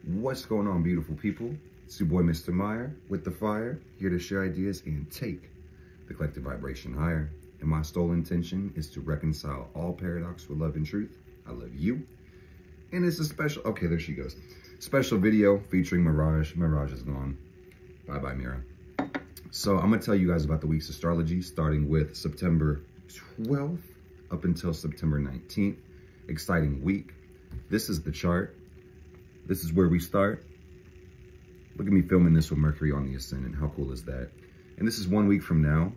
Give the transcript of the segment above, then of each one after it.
What's going on, beautiful people? It's your boy, Mr. Meyer, with the fire, here to share ideas and take the collective vibration higher. And my sole intention is to reconcile all paradox with love and truth. I love you. And it's a special, okay, there she goes. Special video featuring Mirage. Mirage is gone. Bye-bye, Mira. So I'm going to tell you guys about the week's astrology, starting with September 12th up until September 19th. Exciting week. This is the chart. This is where we start. Look at me filming this with Mercury on the ascendant. How cool is that? And this is 1 week from now.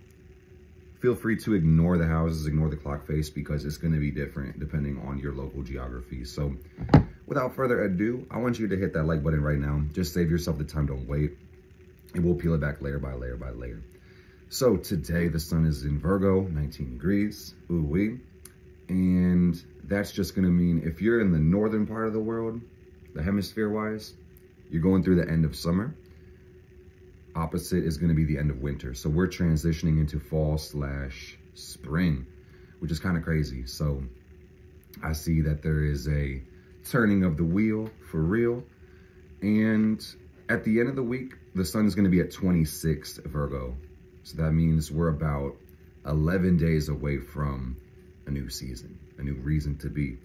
Feel free to ignore the houses, ignore the clock face, because it's going to be different depending on your local geography. So without further ado, I want you to hit that like button right now. Just save yourself the time, don't wait. And we'll peel it back layer by layer by layer. So today the sun is in Virgo, 19 degrees, ooh-wee. And that's just going to mean if you're in the northern part of the world, the hemisphere-wise, you're going through the end of summer. Opposite is going to be the end of winter. So we're transitioning into fall/spring, which is kind of crazy. So I see that there is a turning of the wheel for real. And at the end of the week, the sun is going to be at 26 Virgo. So that means we're about 11 days away from a new season, a new reason to be.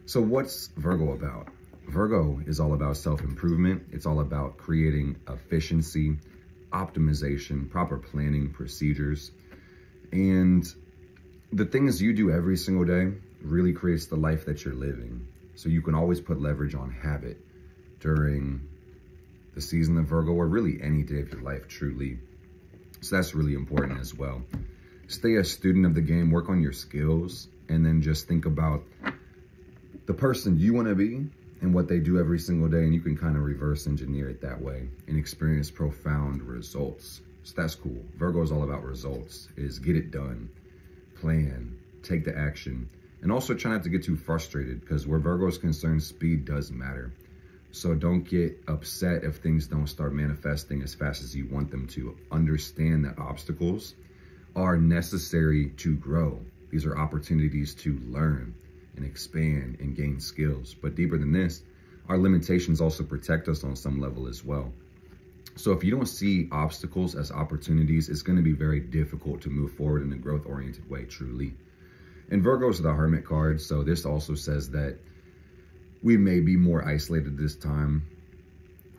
So what's Virgo about? Virgo is all about self-improvement. It's all about creating efficiency, optimization, proper planning, procedures. And the things you do every single day really creates the life that you're living. So you can always put leverage on habit during the season of Virgo, or really any day of your life, truly. So that's really important as well. Stay a student of the game, work on your skills, and then just think about the person you want to be and what they do every single day, and you can kind of reverse engineer it that way and experience profound results. So that's cool. Virgo is all about results, is get it done, plan, take the action, and also try not to get too frustrated, because where Virgo is concerned, speed does matter. So don't get upset if things don't start manifesting as fast as you want them to. Understand that obstacles are necessary to grow. These are opportunities to learn and expand and gain skills. But deeper than this, our limitations also protect us on some level as well. So if you don't see obstacles as opportunities, it's going to be very difficult to move forward in a growth-oriented way, truly. And Virgo is the Hermit card, so this also says that we may be more isolated this time,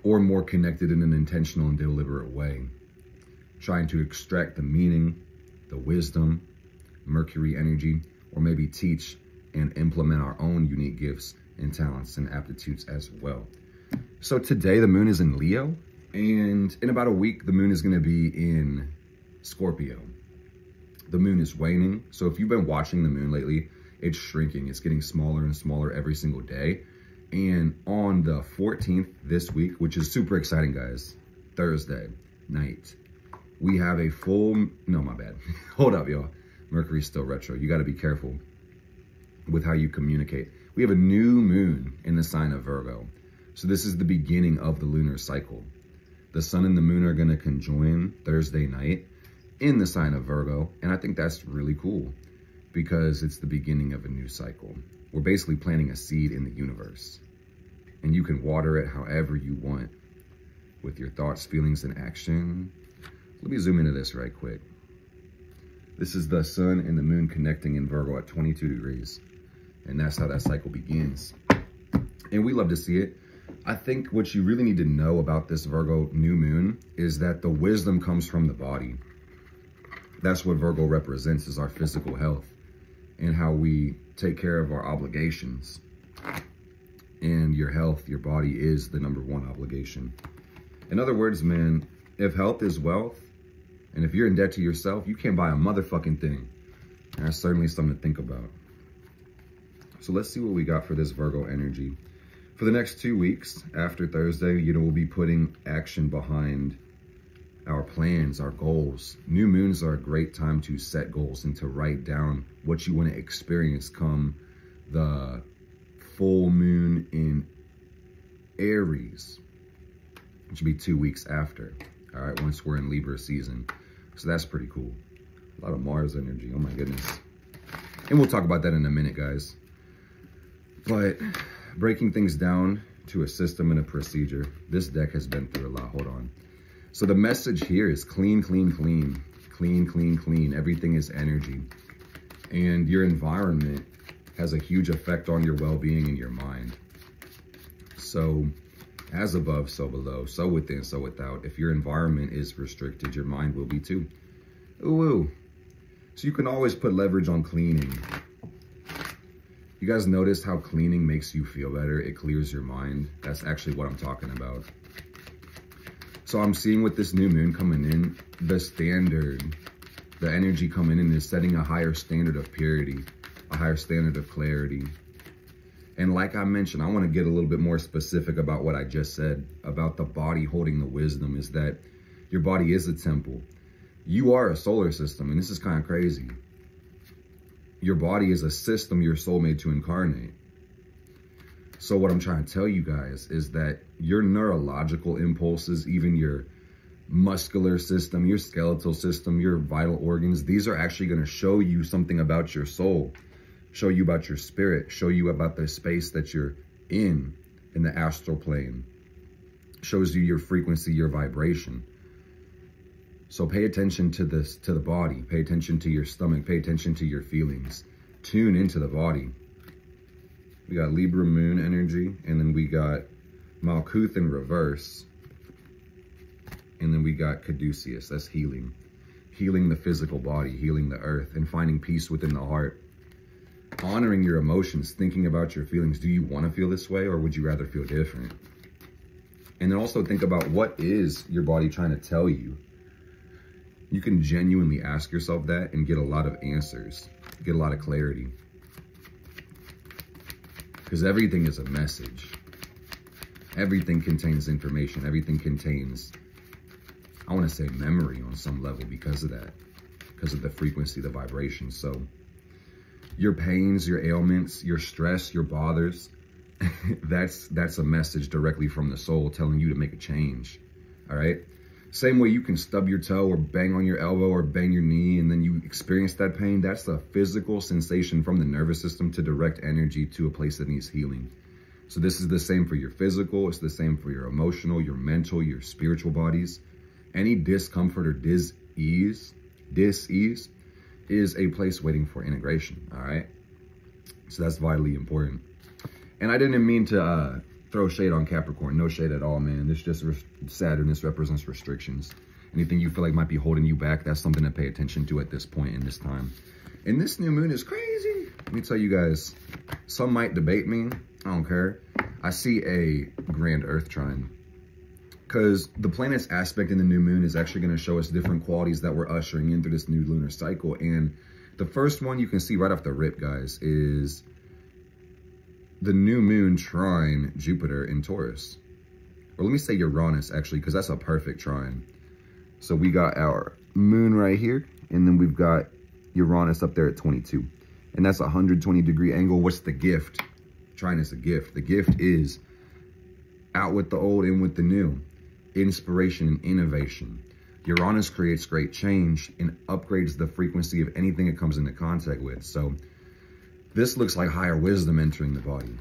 or more connected in an intentional and deliberate way, trying to extract the meaning, the wisdom, Mercury energy, or maybe teach and implement our own unique gifts and talents and aptitudes as well. So today the moon is in Leo, and in about a week, the moon is going to be in Scorpio. The moon is waning. So if you've been watching the moon lately, it's shrinking. It's getting smaller and smaller every single day. And on the 14th this week, which is super exciting, guys, Thursday night, we have a full, no, my bad. Hold up, y'all. Mercury's still retro. You got to be careful with how you communicate. We have a new moon in the sign of Virgo. So this is the beginning of the lunar cycle. The sun and the moon are going to conjoin Thursday night in the sign of Virgo. And I think that's really cool because it's the beginning of a new cycle. We're basically planting a seed in the universe, and you can water it however you want with your thoughts, feelings, and action. Let me zoom into this right quick. This is the sun and the moon connecting in Virgo at 22 degrees. And that's how that cycle begins. And we love to see it. I think what you really need to know about this Virgo new moon is that the wisdom comes from the body. That's what Virgo represents, is our physical health and how we take care of our obligations. And your health, your body is the #1 obligation. In other words, man, if health is wealth, and if you're in debt to yourself, you can't buy a motherfucking thing. And that's certainly something to think about. So let's see what we got for this Virgo energy. For the next 2 weeks after Thursday, we'll be putting action behind our plans, our goals. New moons are a great time to set goals and to write down what you want to experience come the full moon in Aries, which will be 2 weeks after. All right, once we're in Libra season. So that's pretty cool. A lot of Mars energy, oh my goodness. And we'll talk about that in a minute, guys. But breaking things down, to a system and a procedure. This deck has been through a lot. Hold on. So the message here is clean, clean, clean, clean, clean, clean. Everything is energy. And your environment has a huge effect on your well-being and your mind. So as above, so below, so within, so without. If your environment is restricted, your mind will be too. Ooh. So you can always put leverage on cleaning. You guys notice how cleaning makes you feel better? It clears your mind. That's actually what I'm talking about. So I'm seeing with this new moon coming in, the standard, the energy coming in is setting a higher standard of purity, a higher standard of clarity. And like I mentioned, I want to get a little bit more specific about what I just said about the body holding the wisdom, is that your body is a temple. You are a solar system, and this is kind of crazy. Your body is a system your soul made to incarnate. So what I'm trying to tell you guys is that your neurological impulses, even your muscular system, your skeletal system, your vital organs, these are actually going to show you something about your soul, show you about your spirit, show you about the space that you're in the astral plane, shows you your frequency, your vibration. So pay attention to this, to the body, pay attention to your stomach, pay attention to your feelings, tune into the body. We got Libra moon energy, and then we got Malkuth in reverse, and then we got Caduceus, that's healing. Healing the physical body, healing the earth, and finding peace within the heart. Honoring your emotions, thinking about your feelings. Do you want to feel this way, or would you rather feel different? And then also think about, what is your body trying to tell you? You can genuinely ask yourself that and get a lot of answers, get a lot of clarity. Because everything is a message. Everything contains information. Everything contains, I want to say, memory on some level because of that. Because of the frequency, the vibration. So your pains, your ailments, your stress, your bothers, that's a message directly from the soul telling you to make a change. All right? Same way you can stub your toe or bang on your elbow or bang your knee and then you experience that pain. That's a physical sensation from the nervous system to direct energy to a place that needs healing. So this is the same for your physical. It's the same for your emotional, your mental, your spiritual bodies. Any discomfort or dis-ease is a place waiting for integration. All right. So that's vitally important. And I didn't mean to throw shade on Capricorn. No shade at all, man. This just Saturn. This represents restrictions. Anything you feel like might be holding you back, that's something to pay attention to at this point in this time. And this new moon is crazy. Let me tell you guys, some might debate me. I don't care. I see a grand Earth trine. Because the planet's aspect in the new moon is actually going to show us different qualities that we're ushering into this new lunar cycle. And the first one you can see right off the rip, guys, is the new moon trine Jupiter in Taurus. Or let me say Uranus, actually, because that's a perfect trine. So we got our moon right here, and then we've got Uranus up there at 22. And that's a 120-degree angle. What's the gift? Trine is a gift. The gift is out with the old, in with the new. Inspiration and innovation. Uranus creates great change and upgrades the frequency of anything it comes into contact with. So this looks like higher wisdom entering the body.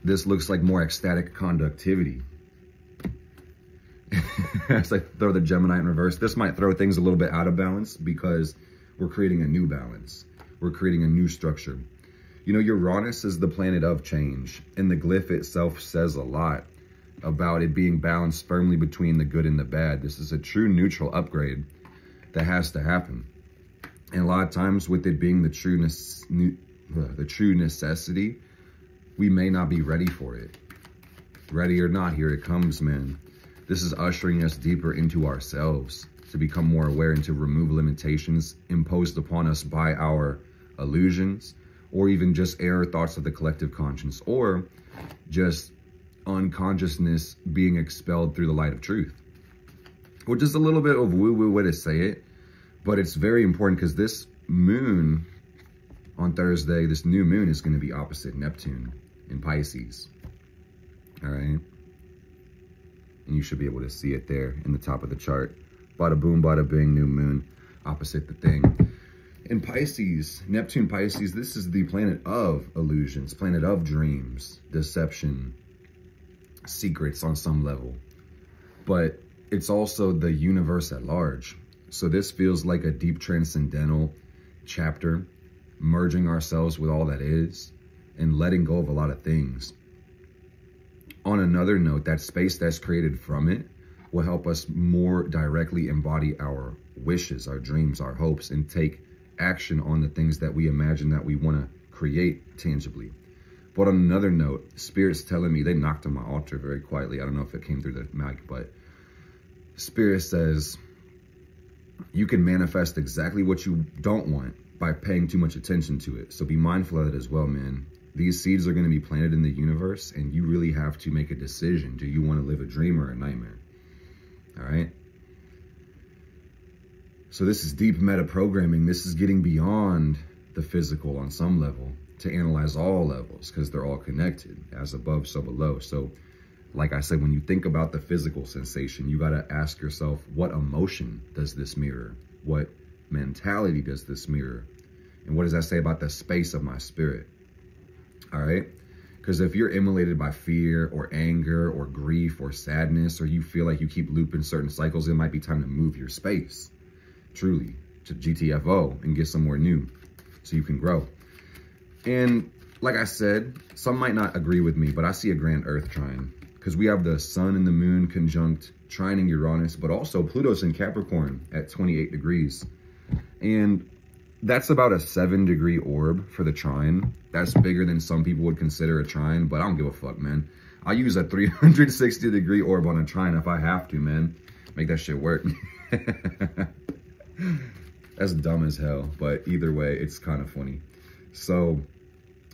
This looks like more ecstatic conductivity. As I throw the Gemini in reverse, this might throw things a little bit out of balance because we're creating a new balance. We're creating a new structure. You know, Uranus is the planet of change, and the glyph itself says a lot about it being balanced firmly between the good and the bad. This is a true neutral upgrade that has to happen. And a lot of times with it being the true necessity, we may not be ready for it. Ready or not, here it comes, man. This is ushering us deeper into ourselves to become more aware and to remove limitations imposed upon us by our illusions, or even just error thoughts of the collective conscience, or just unconsciousness being expelled through the light of truth. Which is a little bit of woo-woo way to say it, but it's very important because this moon on Thursday, this new moon is going to be opposite Neptune in Pisces. All right. And you should be able to see it there in the top of the chart. Bada boom, bada bing, new moon, opposite the thing. In Pisces, Neptune Pisces, this is the planet of illusions, planet of dreams, deception, secrets on some level, but it's also the universe at large. So this feels like a deep transcendental chapter, merging ourselves with all that is and letting go of a lot of things. On another note, that space that's created from it will help us more directly embody our wishes, our dreams, our hopes, and take action on the things that we imagine that we want to create tangibly. But on another note, Spirit's telling me, they knocked on my altar very quietly. I don't know if it came through the mic, but Spirit says you can manifest exactly what you don't want by paying too much attention to it. So be mindful of it as well, man. These seeds are going to be planted in the universe, and you really have to make a decision. Do you want to live a dream or a nightmare? All right. So this is deep meta programming. This is getting beyond the physical on some level to analyze all levels, because they're all connected, as above, so below. So like I said, when you think about the physical sensation, you got to ask yourself, what emotion does this mirror? What mentality does this mirror? And what does that say about the space of my spirit? All right. Because if you're immolated by fear or anger or grief or sadness, or you feel like you keep looping certain cycles, it might be time to move your space, truly, to GTFO and get somewhere new so you can grow. And like I said, some might not agree with me, but I see a grand Earth trine, because we have the sun and the moon conjunct trining Uranus, but also Pluto's in Capricorn at 28 degrees. And that's about a 7-degree orb for the trine. That's bigger than some people would consider a trine, but I don't give a fuck, man. I use a 360-degree orb on a trine if I have to, man. Make that shit work. That's dumb as hell, but either way, it's kind of funny. So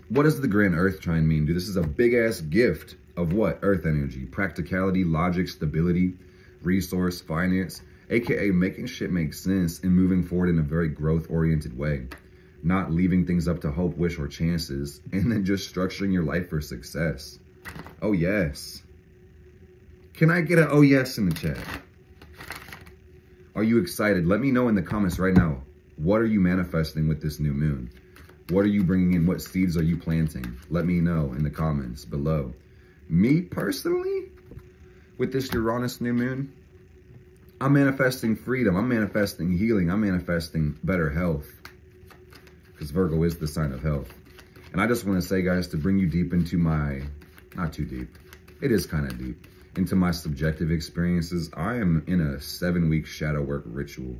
what does the grand Earth trine mean, dude? This is a big-ass gift of what? Earth energy, practicality, logic, stability, resource, finance, aka making shit make sense and moving forward in a very growth-oriented way. Not leaving things up to hope, wish, or chances, and then just structuring your life for success. Oh, yes. Can I get an oh, yes in the chat? Are you excited? Let me know in the comments right now. What are you manifesting with this new moon? What are you bringing in? What seeds are you planting? Let me know in the comments below. Me, personally, with this Uranus new moon, I'm manifesting freedom. I'm manifesting healing. I'm manifesting better health, because Virgo is the sign of health. And I just want to say, guys, to bring you deep into my, not too deep, it is kind of deep, into my subjective experiences. I am in a 7-week shadow work ritual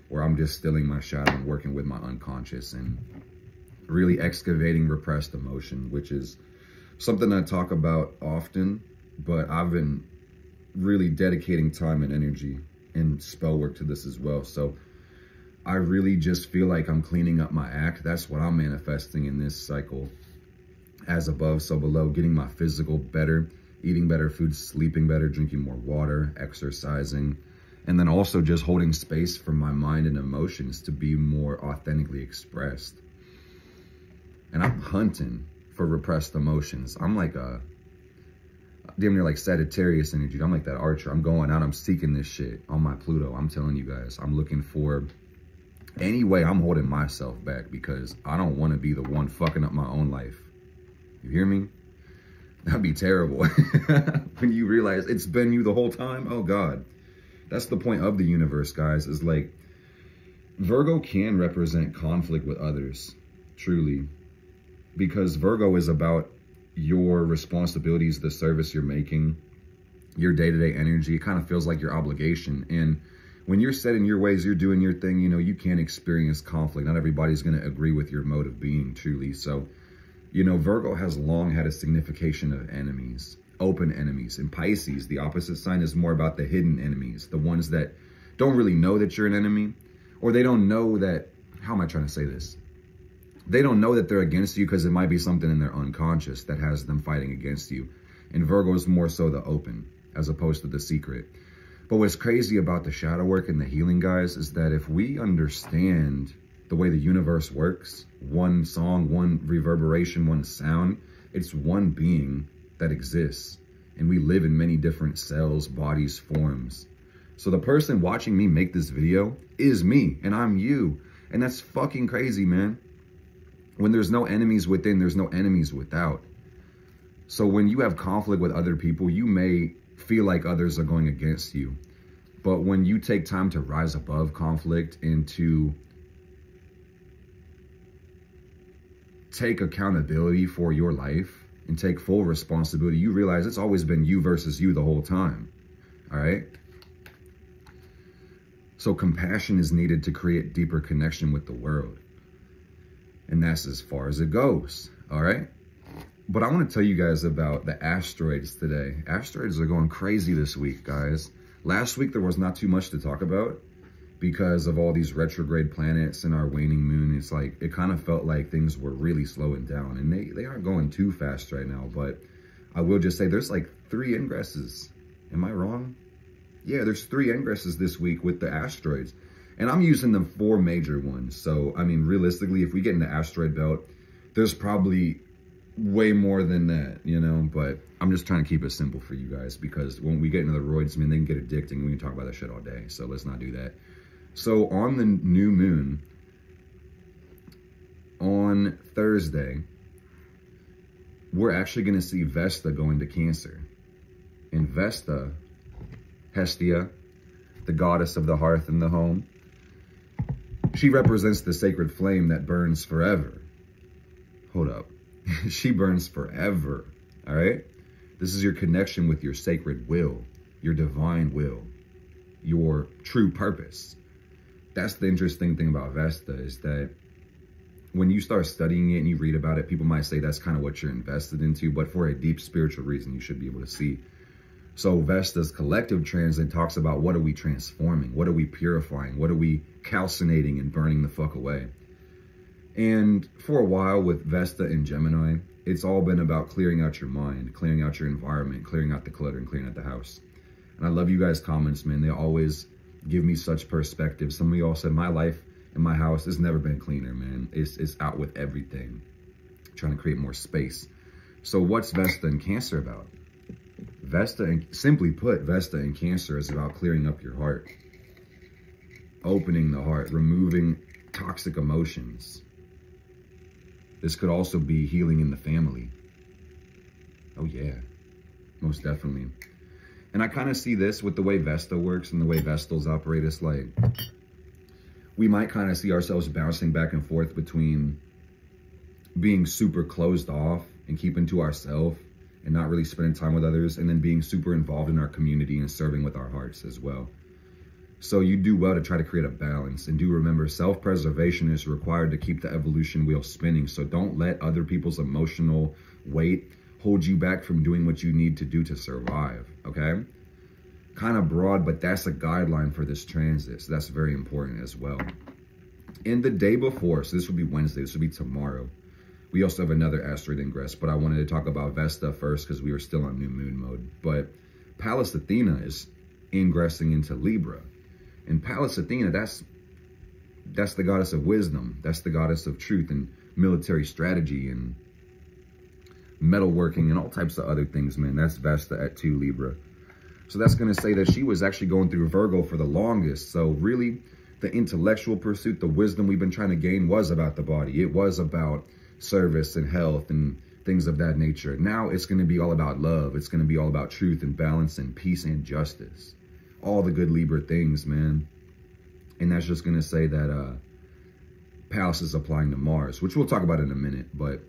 where I'm distilling my shadow and working with my unconscious and really excavating repressed emotion, which is something I talk about often, but I've been really dedicating time and energy and spell work to this as well. So I really just feel like I'm cleaning up my act. That's what I'm manifesting in this cycle. As above, so below, getting my physical better, eating better food, sleeping better, drinking more water, exercising, and then also just holding space for my mind and emotions to be more authentically expressed. And I'm hunting for repressed emotions. I'm like a damn near like Sagittarius energy. I'm like that archer. I'm going out, I'm seeking this shit on my Pluto. I'm telling you guys, I'm looking for any way. I'm holding myself back because I don't want to be the one fucking up my own life. You hear me? That'd be terrible. When you realize it's been you the whole time. Oh God. That's the point of the universe, guys, is like Virgo can represent conflict with others, truly, because Virgo is about your responsibilities, the service you're making, your day-to-day energy. It kind of feels like your obligation. And when you're set in your ways, you're doing your thing, you know, you can experience conflict. Not everybody's going to agree with your mode of being, truly. So, you know, Virgo has long had a signification of enemies, open enemies. In Pisces, the opposite sign is more about the hidden enemies, the ones that don't really know that you're an enemy, or they don't know that, how am I trying to say this? They don't know that they're against you because it might be something in their unconscious that has them fighting against you. And Virgo is more so the open as opposed to the secret. But what's crazy about the shadow work and the healing, guys, is that if we understand the way the universe works, one song, one reverberation, one sound, it's one being that exists. And we live in many different cells, bodies, forms. So the person watching me make this video is me, and I'm you. And that's fucking crazy, man. When there's no enemies within, there's no enemies without. So when you have conflict with other people, you may feel like others are going against you. But when you take time to rise above conflict and to take accountability for your life and take full responsibility, you realize it's always been you versus you the whole time. All right? So compassion is needed to create deeper connection with the world. And that's as far as it goes. All right? But I want to tell you guys about the asteroids today. Asteroids are going crazy this week, guys. Last week, there was not too much to talk about because of all these retrograde planets and our waning moon. It's like, it kind of felt like things were really slowing down, and they aren't going too fast right now. But I will just say there's like 3 ingresses. Am I wrong? Yeah, there's 3 ingresses this week with the asteroids. And I'm using the 4 major ones. So, I mean, realistically, if we get in the asteroid belt, there's probably way more than that, you know, but I'm just trying to keep it simple for you guys, because when we get into the roids, man, they can get addicting. We can talk about that shit all day, so let's not do that. So on the new moon, on Thursday, we're actually going to see Vesta go into Cancer. And Vesta, Hestia, the goddess of the hearth and the home, she represents the sacred flame that burns forever. Hold up. She burns forever, all right? This is your connection with your sacred will, your divine will, your true purpose. That's the interesting thing about Vesta, is that when you start studying it and you read about it, people might say that's kind of what you're invested into, but for a deep spiritual reason, you should be able to see. So Vesta's collective transit talks about, what are we transforming? What are we purifying? What are we calcinating and burning the fuck away? And for a while with Vesta and Gemini, it's all been about clearing out your mind, clearing out your environment, clearing out the clutter, and clearing out the house. And I love you guys' comments, man. They always give me such perspective. Some of y'all said, my life in my house has never been cleaner, man. It's out with everything, trying to create more space. So what's Vesta and Cancer about? Vesta, and simply put, Vesta and Cancer is about clearing up your heart, opening the heart, removing toxic emotions. This could also be healing in the family. Oh yeah, most definitely. And I kind of see this with the way Vesta works and the way Vestals operate. It's like, we might kind of see ourselves bouncing back and forth between being super closed off and keeping to ourselves and not really spending time with others, and then being super involved in our community and serving with our hearts as well. So you do well to try to create a balance. And do remember, self-preservation is required to keep the evolution wheel spinning. So don't let other people's emotional weight hold you back from doing what you need to do to survive, okay? Kind of broad, but that's a guideline for this transit. So that's very important as well. And the day before, so this will be Wednesday, this will be tomorrow, we also have another asteroid ingress, but I wanted to talk about Vesta first because we were still on new moon mode. But Pallas Athena is ingressing into Libra. And Pallas Athena, that's the goddess of wisdom. That's the goddess of truth and military strategy and metalworking and all types of other things, man. That's Vesta at 2 Libra. So that's going to say that she was actually going through Virgo for the longest. So really, the intellectual pursuit, the wisdom we've been trying to gain was about the body. It was about service and health and things of that nature. Now it's going to be all about love. It's going to be all about truth and balance and peace and justice. All the good Libra things, man. And that's just going to say that Pallas is applying to Mars, which we'll talk about in a minute. But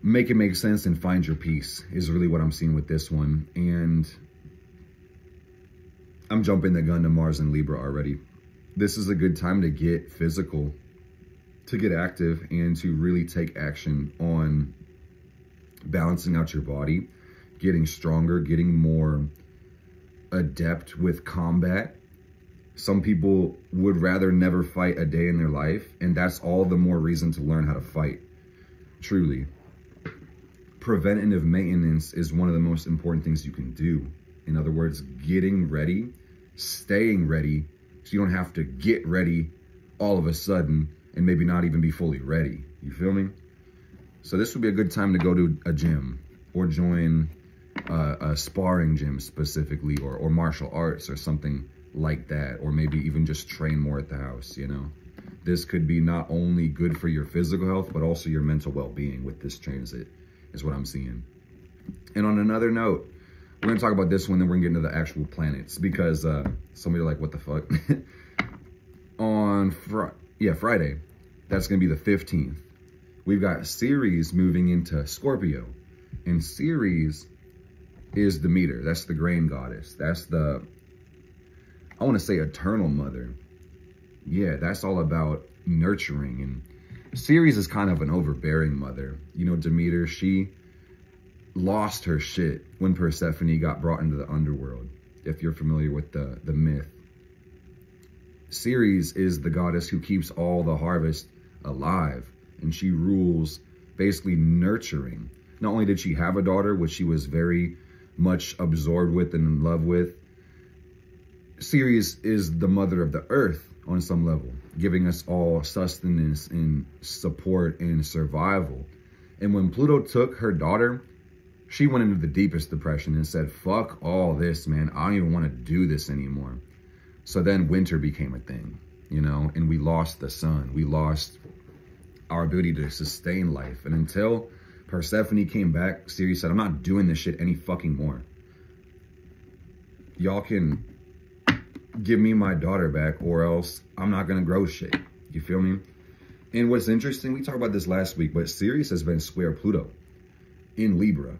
make it make sense and find your peace is really what I'm seeing with this one. And I'm jumping the gun to Mars and Libra already. This is a good time to get physical, to get active, and to really take action on balancing out your body, getting stronger, getting more adept with combat. Some people would rather never fight a day in their life, and that's all the more reason to learn how to fight. Truly. Preventative maintenance is one of the most important things you can do. In other words, getting ready, staying ready, so you don't have to get ready all of a sudden and maybe not even be fully ready. You feel me? So this would be a good time to go to a gym or join a sparring gym specifically, or martial arts or something like that, or maybe even just train more at the house, you know. This could be not only good for your physical health, but also your mental well-being with this transit. is what I'm seeing. And on another note, we're going to talk about this one, then we're going to get into the actual planets, because somebody like, what the fuck? On Friday, that's going to be the 15th. We've got Ceres moving into Scorpio. And Ceres is the meter. That's the grain goddess. That's the, I want to say, eternal mother. Yeah, that's all about nurturing. And Ceres is kind of an overbearing mother. You know, Demeter, she lost her shit when Persephone got brought into the underworld, if you're familiar with the myth. Ceres is the goddess who keeps all the harvest alive, and she rules basically nurturing. Not only did she have a daughter, which she was very much absorbed with and in love with, Ceres is the mother of the earth on some level, giving us all sustenance and support and survival. And when Pluto took her daughter, she went into the deepest depression and said, fuck all this, man. I don't even want to do this anymore. So then winter became a thing, you know, and we lost the sun. We lost our ability to sustain life. And until Persephone came back, Ceres said, I'm not doing this shit any fucking more. Y'all can give me my daughter back, or else I'm not going to grow shit. You feel me? And what's interesting, we talked about this last week, but Ceres has been square Pluto in Libra.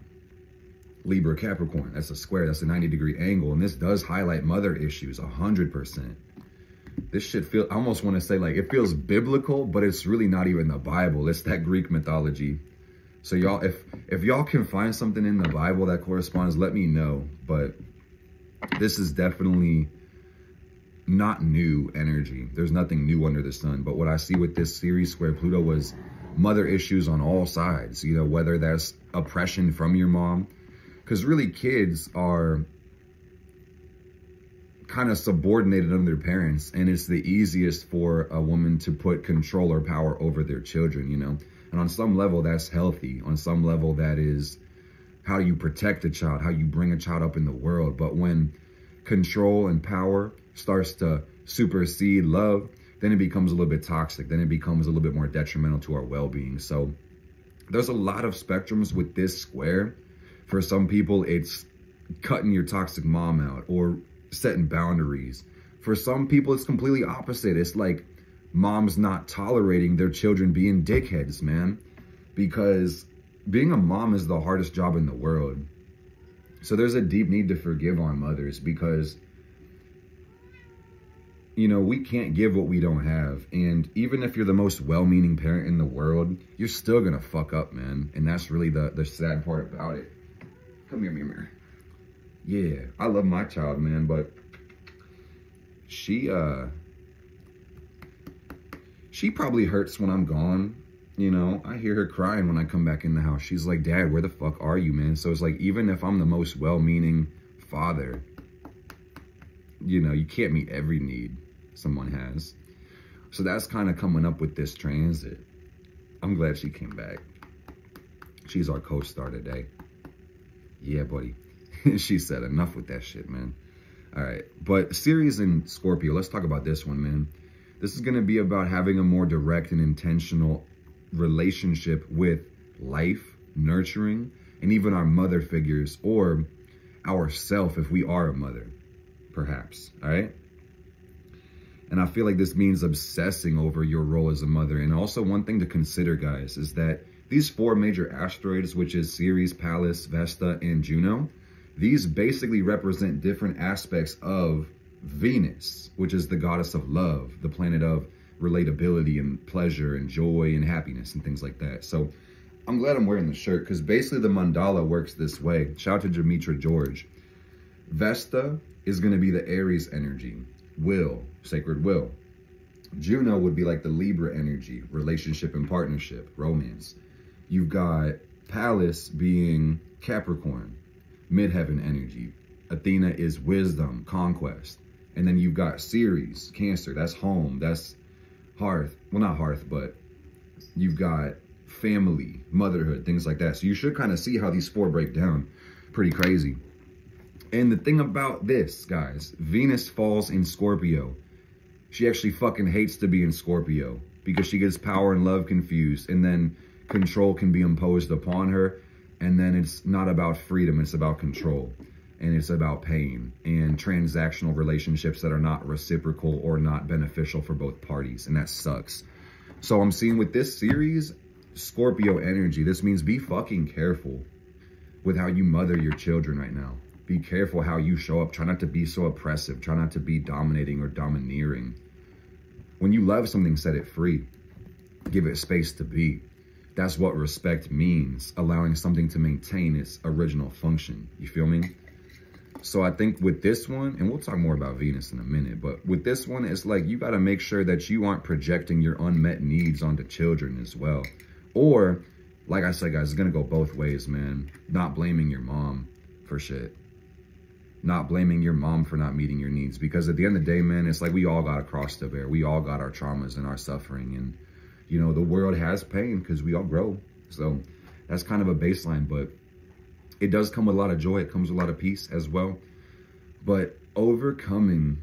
Libra Capricorn, that's a square, that's a 90-degree angle, and this does highlight mother issues 100%. This shit feel, I almost want to say, like, it feels biblical, but it's really not even the Bible. It's that Greek mythology. So y'all, if y'all can find something in the Bible that corresponds, let me know. But this is definitely not new energy. There's nothing new under the sun. But what I see with this Ceres square Pluto was mother issues on all sides, you know, whether that's oppression from your mom, because really kids are kind of subordinated under their parents, and it's the easiest for a woman to put control or power over their children, you know. And on some level, that's healthy. On some level, that is how you protect a child, how you bring a child up in the world. But when control and power starts to supersede love, then it becomes a little bit toxic. Then it becomes a little bit more detrimental to our well-being. So there's a lot of spectrums with this square. For some people, it's cutting your toxic mom out or setting boundaries. For some people, it's completely opposite. It's like moms not tolerating their children being dickheads, man. Because being a mom is the hardest job in the world. So there's a deep need to forgive our mothers, because, you know, we can't give what we don't have. And even if you're the most well-meaning parent in the world, you're still going to fuck up, man. And that's really the sad part about it. Come here, Mira. Yeah, I love my child, man, but she probably hurts when I'm gone. You know, I hear her crying when I come back in the house. She's like, Dad, where the fuck are you, man? So it's like, even if I'm the most well-meaning father, you know, you can't meet every need someone has. So that's kind of coming up with this transit. I'm glad she came back. She's our co-star today. Yeah, buddy. She said, enough with that shit, man. All right. But Ceres and Scorpio, let's talk about this one, man. This is going to be about having a more direct and intentional relationship with life, nurturing, and even our mother figures, or ourself if we are a mother, perhaps. All right. And I feel like this means obsessing over your role as a mother. And also, one thing to consider, guys, is that these four major asteroids, which is Ceres, Pallas, Vesta, and Juno, these basically represent different aspects of Venus, which is the goddess of love, the planet of relatability and pleasure and joy and happiness and things like that. So I'm glad I'm wearing the shirt, because basically the mandala works this way. Shout out to Demetra George. Vesta is going to be the Aries energy, will, sacred will. Juno would be like the Libra energy, relationship and partnership, romance. You've got Pallas being Capricorn, midheaven energy. Athena is wisdom, conquest. And then you've got Ceres, Cancer, that's home, that's hearth. Well, not hearth, but you've got family, motherhood, things like that. So you should kind of see how these four break down. Pretty crazy. And the thing about this, guys, Venus falls in Scorpio. She actually fucking hates to be in Scorpio, because she gets power and love confused, and then control can be imposed upon her. And then it's not about freedom, it's about control. And it's about pain and transactional relationships that are not reciprocal or not beneficial for both parties. And that sucks. So I'm seeing with this series, Scorpio energy, this means be fucking careful with how you mother your children right now. Be careful how you show up. Try not to be so oppressive. Try not to be dominating or domineering. When you love something, set it free. Give it space to be. That's what respect means, allowing something to maintain its original function. You feel me? So I think with this one, and we'll talk more about Venus in a minute, but with this one, it's like you got to make sure that you aren't projecting your unmet needs onto children as well. Or, like I said, guys, it's going to go both ways, man. Not blaming your mom for shit. Not blaming your mom for not meeting your needs. Because at the end of the day, man, it's like we all got a cross to bear. We all got our traumas and our suffering. And, you know, the world has pain because we all grow. So that's kind of a baseline, but it does come with a lot of joy. It comes with a lot of peace as well. But overcoming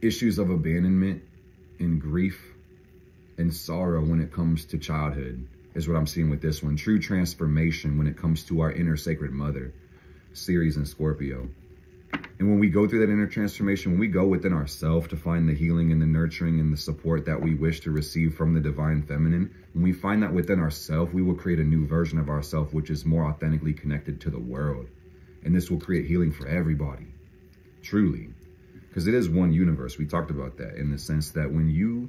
issues of abandonment and grief and sorrow when it comes to childhood is what I'm seeing with this one. True transformation when it comes to our inner sacred mother, Ceres and Scorpio. And when we go through that inner transformation, when we go within ourselves to find the healing and the nurturing and the support that we wish to receive from the divine feminine, when we find that within ourselves, we will create a new version of ourselves, which is more authentically connected to the world. And this will create healing for everybody, truly. Because it is one universe. We talked about that in the sense that when you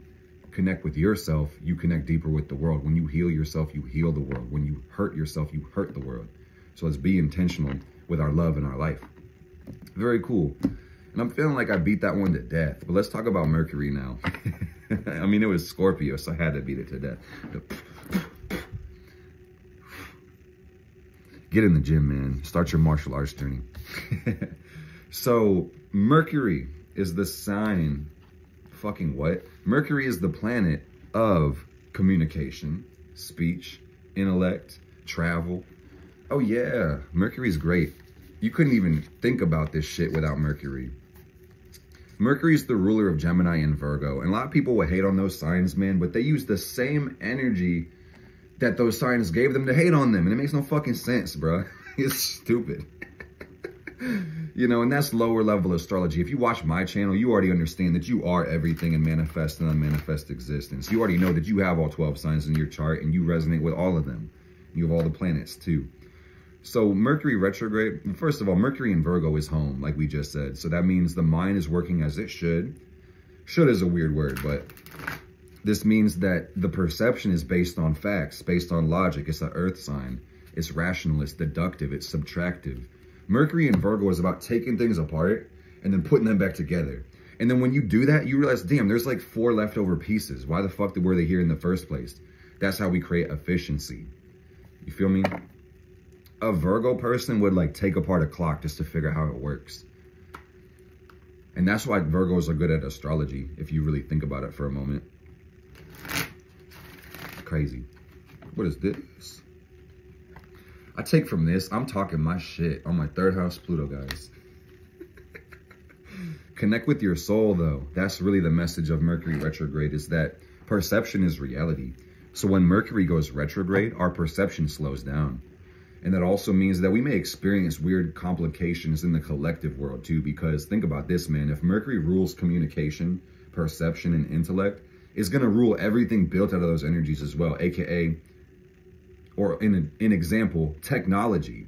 connect with yourself, you connect deeper with the world. When you heal yourself, you heal the world. When you hurt yourself, you hurt the world. So let's be intentional with our love and our life. Very cool. And I'm feeling like I beat that one to death. But let's talk about Mercury now. I mean, it was Scorpio, so I had to beat it to death. Get in the gym, man. Start your martial arts journey. So, Mercury is the sign. Fucking what? Mercury is the planet of communication, speech, intellect, travel. Oh yeah, Mercury's great. You couldn't even think about this shit without Mercury. Mercury's the ruler of Gemini and Virgo. And a lot of people will hate on those signs, man, but they use the same energy that those signs gave them to hate on them. And it makes no fucking sense, bro. It's stupid. You know, and that's lower level astrology. If you watch my channel, you already understand that you are everything in manifest and unmanifest existence. You already know that you have all 12 signs in your chart and you resonate with all of them. You have all the planets too. So Mercury retrograde, first of all, Mercury in Virgo is home, like we just said. So that means the mind is working as it should. Should is a weird word, but this means that the perception is based on facts, based on logic. It's an earth sign. It's rational, it's deductive, it's subtractive. Mercury in Virgo is about taking things apart and then putting them back together. And then when you do that, you realize, damn, there's like 4 leftover pieces. Why the fuck were they here in the first place? That's how we create efficiency. You feel me? A Virgo person would like take apart a clock just to figure out how it works. And that's why Virgos are good at astrology, if you really think about it for a moment. Crazy. What is this? I take from this, I'm talking my shit on my 3rd house Pluto, guys. Connect with your soul, though. That's really the message of Mercury retrograde, is that perception is reality. So when Mercury goes retrograde, our perception slows down. And that also means that we may experience weird complications in the collective world too, because think about this, man. If Mercury rules communication, perception, and intellect, it's going to rule everything built out of those energies as well, aka, or in an example, technology.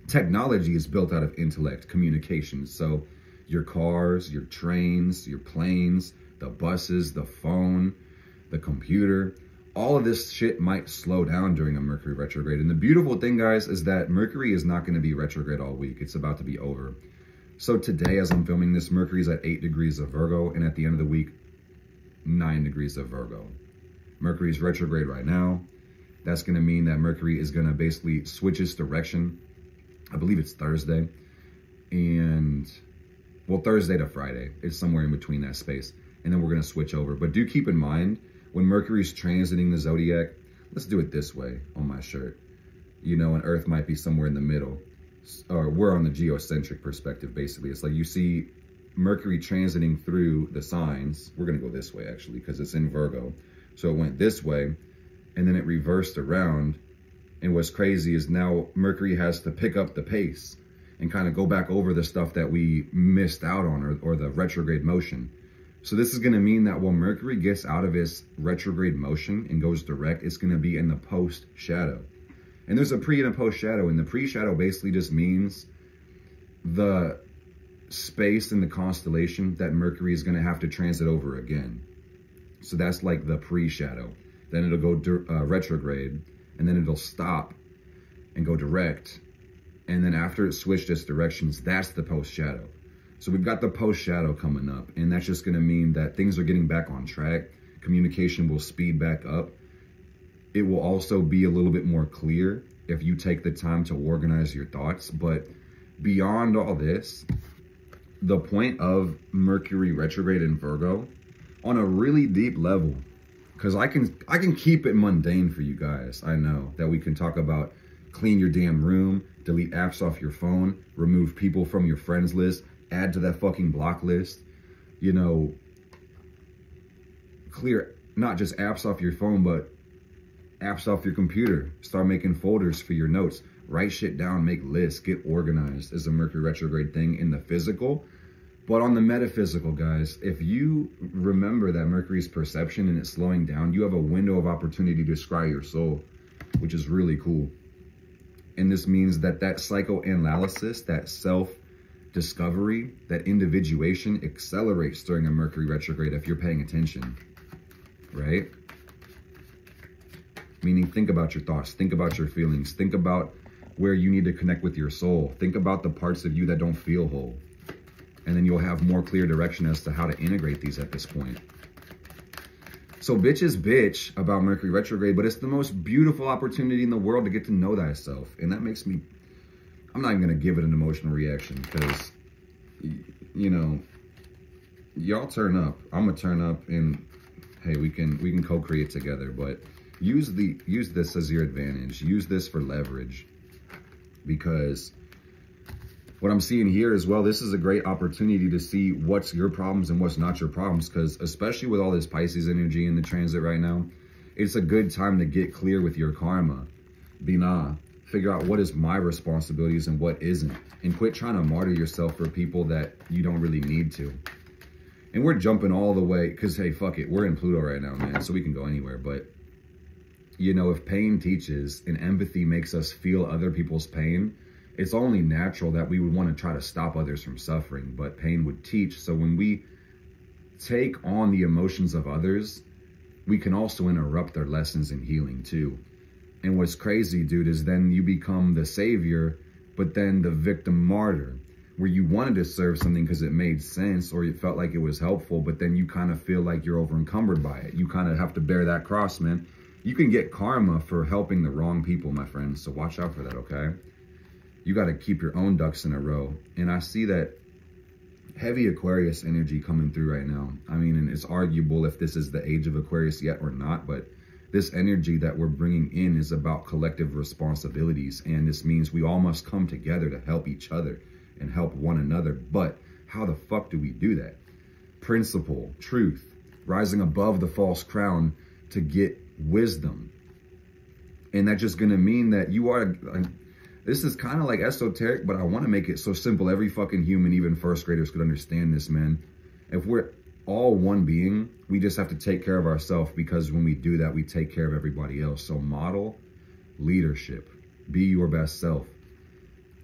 Technology is built out of intellect, communication. So your cars, your trains, your planes, the buses, the phone, the computer, all of this shit might slow down during a Mercury retrograde. And the beautiful thing, guys, is that Mercury is not going to be retrograde all week. It's about to be over. So today, as I'm filming this, Mercury is at 8 degrees of Virgo. And at the end of the week, 9 degrees of Virgo. Mercury is retrograde right now. That's going to mean that Mercury is going to basically switch its direction. I believe it's Thursday. And, well, Thursday to Friday. It's somewhere in between that space. And then we're going to switch over. But do keep in mind, when Mercury's transiting the zodiac, let's do it this way on my shirt. You know, and Earth might be somewhere in the middle. Or we're on the geocentric perspective, basically. It's like you see Mercury transiting through the signs. We're going to go this way, actually, because it's in Virgo. So it went this way, and then it reversed around And what's crazy is now Mercury has to pick up the pace and kind of go back over the stuff that we missed out on, or the retrograde motion. So this is going to mean that when Mercury gets out of its retrograde motion and goes direct, it's going to be in the post shadow. And there's a pre and a post shadow, and the pre shadow basically just means the space in the constellation that Mercury is going to have to transit over again. So that's like the pre shadow. Then it'll go retrograde, and then it'll stop and go direct. And then after it switched its directions, that's the post shadow. So we've got the post shadow coming up, and that's just going to mean that things are getting back on track. Communication will speed back up. It will also be a little bit more clear if you take the time to organize your thoughts. But beyond all this, the point of Mercury retrograde in Virgo, on a really deep level, because I can keep it mundane for you guys. I know that we can talk about clean your damn room, delete apps off your phone, remove people from your friends list, add to that fucking block list, you know, clear not just apps off your phone, but apps off your computer. Start making folders for your notes. Write shit down, make lists, get organized is a Mercury retrograde thing in the physical. But on the metaphysical, guys, if you remember that Mercury's perception and it's slowing down, you have a window of opportunity to scry your soul, which is really cool. And this means that psychoanalysis, that self-discovery, that individuation accelerates during a Mercury retrograde if you're paying attention, right? Meaning, think about your thoughts, think about your feelings, think about where you need to connect with your soul, think about the parts of you that don't feel whole. And then you'll have more clear direction as to how to integrate these at this point. So bitch is bitch about Mercury retrograde, but it's the most beautiful opportunity in the world to get to know thyself. And that makes me, I'm not even going to give it an emotional reaction because, you know, y'all turn up. I'm going to turn up and, hey, we can co-create together. But use this as your advantage. Use this for leverage, because what I'm seeing here as well, this is a great opportunity to see what's your problems and what's not your problems, because especially with all this Pisces energy in the transit right now, it's a good time to get clear with your karma. Binah, figure out what is my responsibilities and what isn't, and quit trying to martyr yourself for people that you don't really need to. And we're jumping all the way, because hey, fuck it, we're in Pluto right now, man, so we can go anywhere. But, you know, if pain teaches and empathy makes us feel other people's pain, it's only natural that we would want to try to stop others from suffering, but pain would teach. So when we take on the emotions of others, we can also interrupt their lessons in healing too. And what's crazy, dude, is then you become the savior, but then the victim martyr, where you wanted to serve something because it made sense or you felt like it was helpful, but then you kind of feel like you're over encumbered by it. You kind of have to bear that cross, man. You can get karma for helping the wrong people, my friends. So watch out for that, okay? You got to keep your own ducks in a row. And I see that heavy Aquarius energy coming through right now. I mean, and it's arguable if this is the age of Aquarius yet or not, but this energy that we're bringing in is about collective responsibilities. And this means we all must come together to help each other and help one another. But how the fuck do we do that? Principle, truth, rising above the false crown to get wisdom. And that's just going to mean that you are... This is kind of like esoteric, but I want to make it so simple every fucking human, even first graders, could understand this, man. If we're all one being, we just have to take care of ourselves, because when we do that, we take care of everybody else. So model leadership. Be your best self.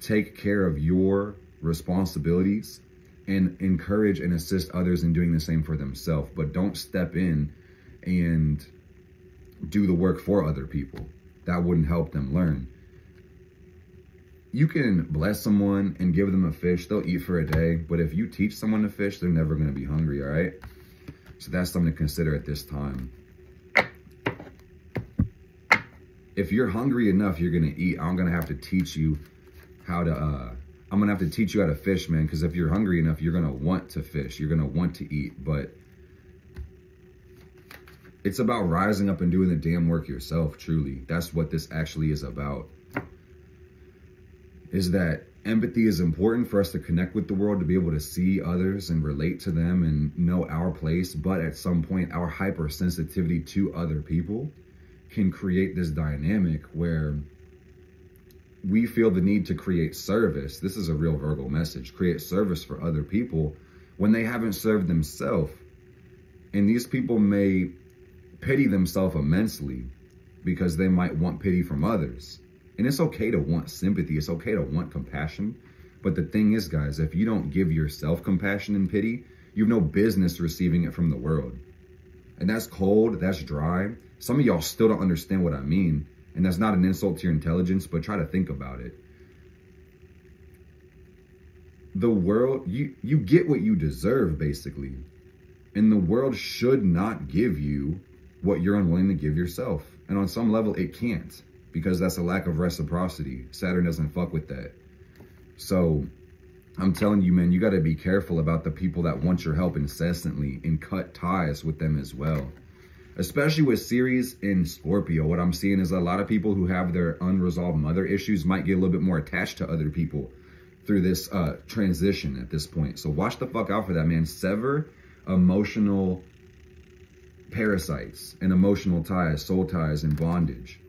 Take care of your responsibilities and encourage and assist others in doing the same for themselves. But don't step in and do the work for other people. That wouldn't help them learn. You can bless someone and give them a fish. They'll eat for a day. But if you teach someone to fish, they're never going to be hungry, all right? So that's something to consider at this time. If you're hungry enough, you're going to eat. I'm going to have to teach you how to, I'm going to have to teach you how to fish, man. Because if you're hungry enough, you're going to want to fish. You're going to want to eat. But it's about rising up and doing the damn work yourself, truly. That's what this actually is about. Is that empathy is important for us to connect with the world, to be able to see others and relate to them and know our place. But at some point, our hypersensitivity to other people can create this dynamic where we feel the need to create service. This is a real Virgo message. Create service for other people when they haven't served themselves. And these people may pity themselves immensely because they might want pity from others. And it's okay to want sympathy. It's okay to want compassion. But the thing is, guys, if you don't give yourself compassion and pity, you have no business receiving it from the world. And that's cold. That's dry. Some of y'all still don't understand what I mean. And that's not an insult to your intelligence, but try to think about it. The world, you get what you deserve, basically. And the world should not give you what you're unwilling to give yourself. And on some level, it can't, because that's a lack of reciprocity. Saturn doesn't fuck with that. So I'm telling you, man, you got to be careful about the people that want your help incessantly and cut ties with them as well. Especially with Ceres in Scorpio, what I'm seeing is a lot of people who have their unresolved mother issues might get a little bit more attached to other people through this transition at this point. So watch the fuck out for that, man. Sever emotional parasites and emotional ties, soul ties, and bondage.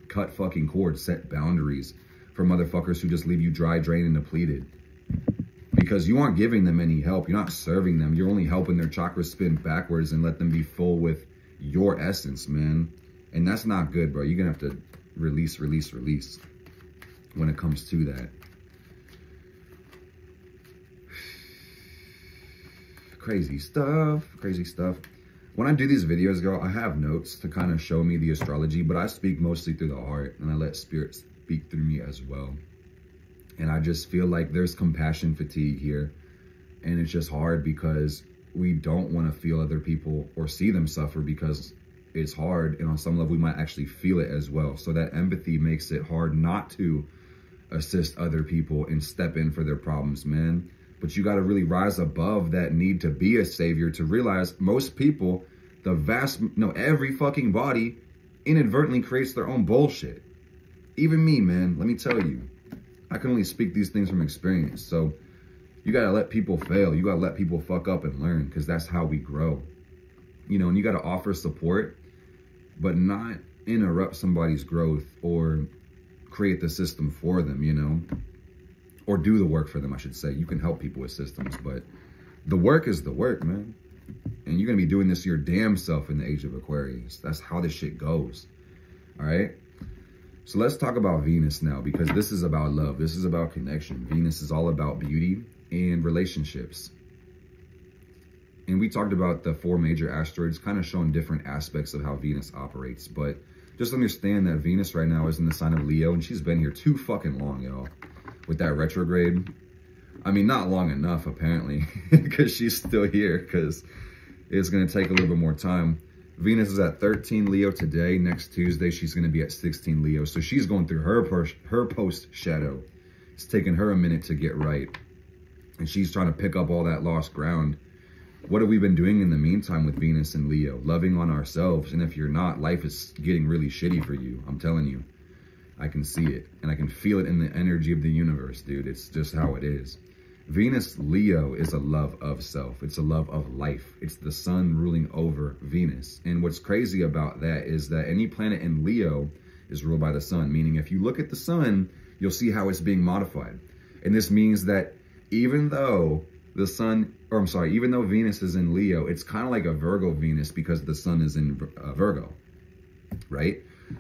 Cut fucking cords, set boundaries for motherfuckers who just leave you dry, drained, and depleted. Because you aren't giving them any help. You're not serving them. You're only helping their chakras spin backwards and let them be full with your essence, man. And that's not good, bro. You're going to have to release when it comes to that. Crazy stuff. When I do these videos, girl, I have notes to kind of show me the astrology, but I speak mostly through the heart, and I let spirit speak through me as well. And I just feel like there's compassion fatigue here. And it's just hard because we don't want to feel other people or see them suffer because it's hard. And on some level, we might actually feel it as well. So that empathy makes it hard not to assist other people and step in for their problems, man. But you got to really rise above that need to be a savior to realize most people, every fucking body inadvertently creates their own bullshit. Even me, man, let me tell you. I can only speak these things from experience. So you got to let people fail. You got to let people fuck up and learn, because that's how we grow. You know, and you got to offer support, but not interrupt somebody's growth or create the system for them, you know, or do the work for them, I should say. You can help people with systems, but the work is the work, man. And you're going to be doing this to your damn self in the age of Aquarius. That's how this shit goes. All right. So let's talk about Venus now, because this is about love. This is about connection. Venus is all about beauty and relationships. And we talked about the 4 major asteroids, kind of showing different aspects of how Venus operates. But just understand that Venus right now is in the sign of Leo, and she's been here too fucking long, y'all, with that retrograde. I mean, not long enough, apparently, because she's still here, because it's going to take a little bit more time. Venus is at 13 Leo today. Next Tuesday, she's going to be at 16 Leo. So she's going through her post shadow. It's taken her a minute to get right. And she's trying to pick up all that lost ground. What have we been doing in the meantime with Venus and Leo? Loving on ourselves. And if you're not, life is getting really shitty for you. I'm telling you. I can see it. And I can feel it in the energy of the universe, dude. It's just how it is. Venus Leo is a love of self. It's a love of life. It's the sun ruling over Venus. And what's crazy about that is that any planet in Leo is ruled by the sun, meaning if you look at the sun, you'll see how it's being modified. And this means that even though even though Venus is in Leo, it's kind of like a Virgo Venus because the sun is in Virgo, right?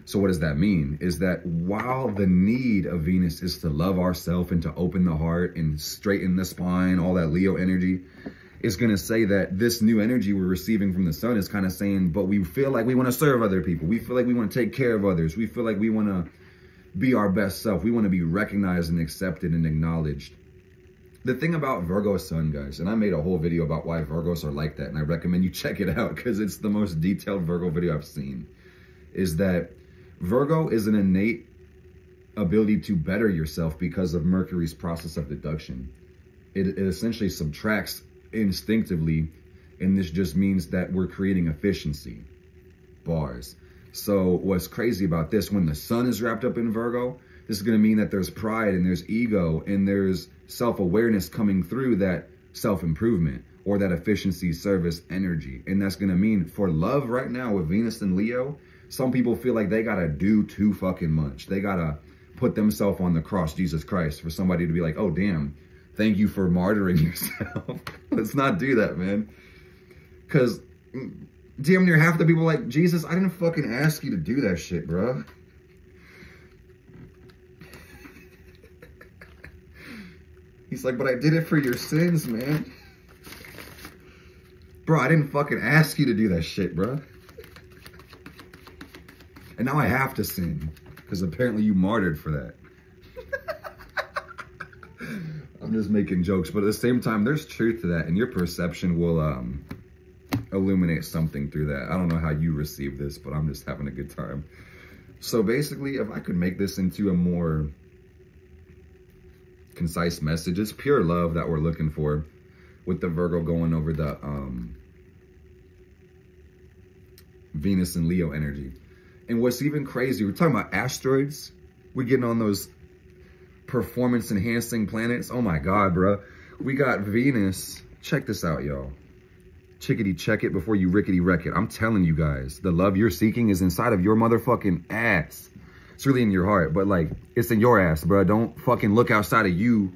So what does that mean? Is that while the need of Venus is to love ourselves and to open the heart and straighten the spine, all that Leo energy, is going to say that this new energy we're receiving from the sun is kind of saying, but we feel like we want to serve other people. We feel like we want to take care of others. We feel like we want to be our best self. We want to be recognized and accepted and acknowledged. The thing about Virgo sun, guys, and I made a whole video about why Virgos are like that, and I recommend you check it out because it's the most detailed Virgo video I've seen, is that Virgo is an innate ability to better yourself because of Mercury's process of deduction. It essentially subtracts instinctively, and this just means that we're creating efficiency. Bars. So what's crazy about this, when the sun is wrapped up in Virgo, this is going to mean that there's pride and there's ego and there's self-awareness coming through that self-improvement or that efficiency, service, energy. And that's going to mean for love right now with Venus and Leo, some people feel like they got to do too fucking much. They got to put themselves on the cross, Jesus Christ, for somebody to be like, oh, damn, thank you for martyring yourself. Let's not do that, man. Because damn near half the people are like, Jesus, I didn't fucking ask you to do that shit, bro. He's like, but I did it for your sins, man. Bro, I didn't fucking ask you to do that shit, bro. And now I have to sin, because apparently you martyred for that. I'm just making jokes, but at the same time, there's truth to that, and your perception will illuminate something through that. I don't know how you receive this, but I'm just having a good time. So basically, if I could make this into a more concise message, it's pure love that we're looking for, with the Virgo going over the Venus and Leo energy. And what's even crazy, we're talking about asteroids. We're getting on those performance enhancing planets. Oh my God, bro. We got Venus. Check this out, y'all. Chickadee check it before you rickety wreck it. I'm telling you guys, the love you're seeking is inside of your motherfucking ass. It's really in your heart, but like, it's in your ass, bro. Don't fucking look outside of you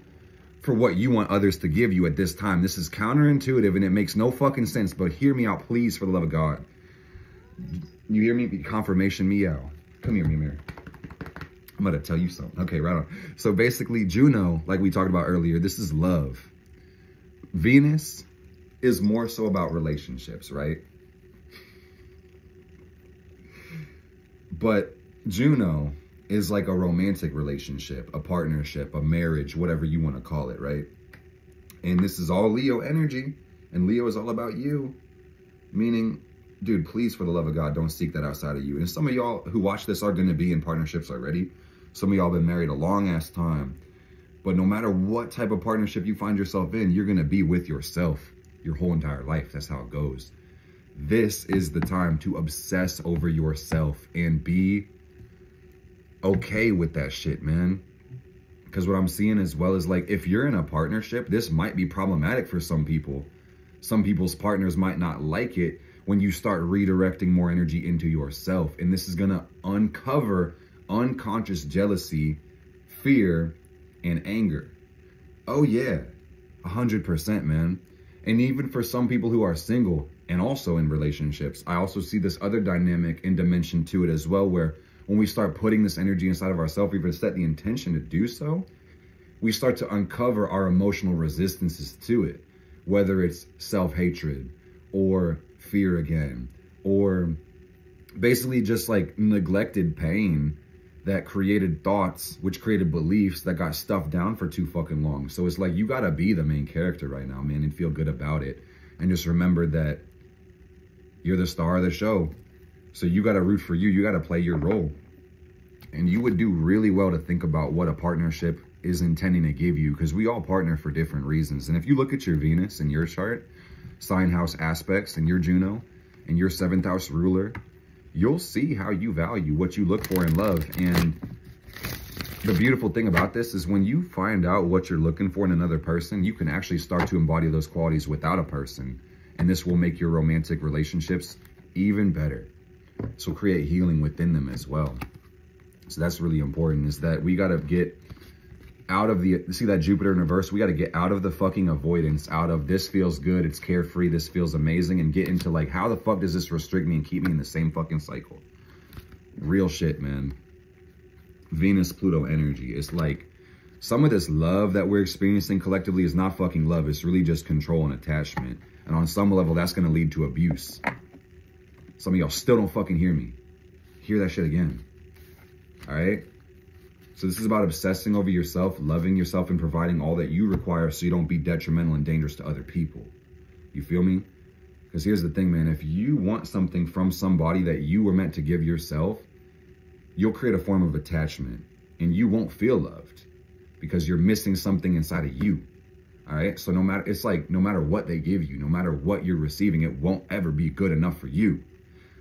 for what you want others to give you at this time. This is counterintuitive and it makes no fucking sense, but hear me out, please, for the love of God. You hear me? Confirmation meow. Come here, Mira. I'm going to tell you something. Okay, right on. So basically, Juno, like we talked about earlier, this is love. Venus is more so about relationships, right? But Juno is like a romantic relationship, a partnership, a marriage, whatever you want to call it, right? And this is all Leo energy, and Leo is all about you, meaning, dude, please, for the love of God, don't seek that outside of you. And some of y'all who watch this are going to be in partnerships already. Some of y'all been married a long ass time. But no matter what type of partnership you find yourself in, you're going to be with yourself your whole entire life. That's how it goes. This is the time to obsess over yourself and be okay with that shit, man. Because what I'm seeing as well is, like, if you're in a partnership, this might be problematic for some people. Some people's partners might not like it when you start redirecting more energy into yourself. And this is going to uncover unconscious jealousy, fear, and anger. Oh yeah, 100%, man. And even for some people who are single and also in relationships, I also see this other dynamic and dimension to it as well, where when we start putting this energy inside of ourselves, even set the intention to do so, we start to uncover our emotional resistances to it, whether it's self-hatred or fear again, or basically just like neglected pain that created thoughts, which created beliefs that got stuffed down for too fucking long. So it's like, you gotta be the main character right now, man, and feel good about it. And just remember that you're the star of the show. So you gotta root for you. You gotta play your role. And you would do really well to think about what a partnership is intending to give you, because we all partner for different reasons. And if you look at your Venus and your chart, sign house aspects, and your Juno and your 7th house ruler, you'll see how you value what you look for in love. And the beautiful thing about this is when you find out what you're looking for in another person, you can actually start to embody those qualities without a person. And this will make your romantic relationships even better. So create healing within them as well. So that's really important, is that we got to get out of the, see that Jupiter in reverse? We got to get out of the fucking avoidance, out of this feels good, it's carefree, this feels amazing, and get into like, how the fuck does this restrict me and keep me in the same fucking cycle? Real shit, man. Venus, Pluto energy. It's like some of this love that we're experiencing collectively is not fucking love. It's really just control and attachment. And on some level, that's going to lead to abuse. Some of y'all still don't fucking hear me. Hear that shit again. All right? So this is about obsessing over yourself, loving yourself, and providing all that you require so you don't be detrimental and dangerous to other people. You feel me? Because here's the thing, man. If you want something from somebody that you were meant to give yourself, you'll create a form of attachment and you won't feel loved because you're missing something inside of you. All right? So no matter, it's like no matter what they give you, no matter what you're receiving, it won't ever be good enough for you.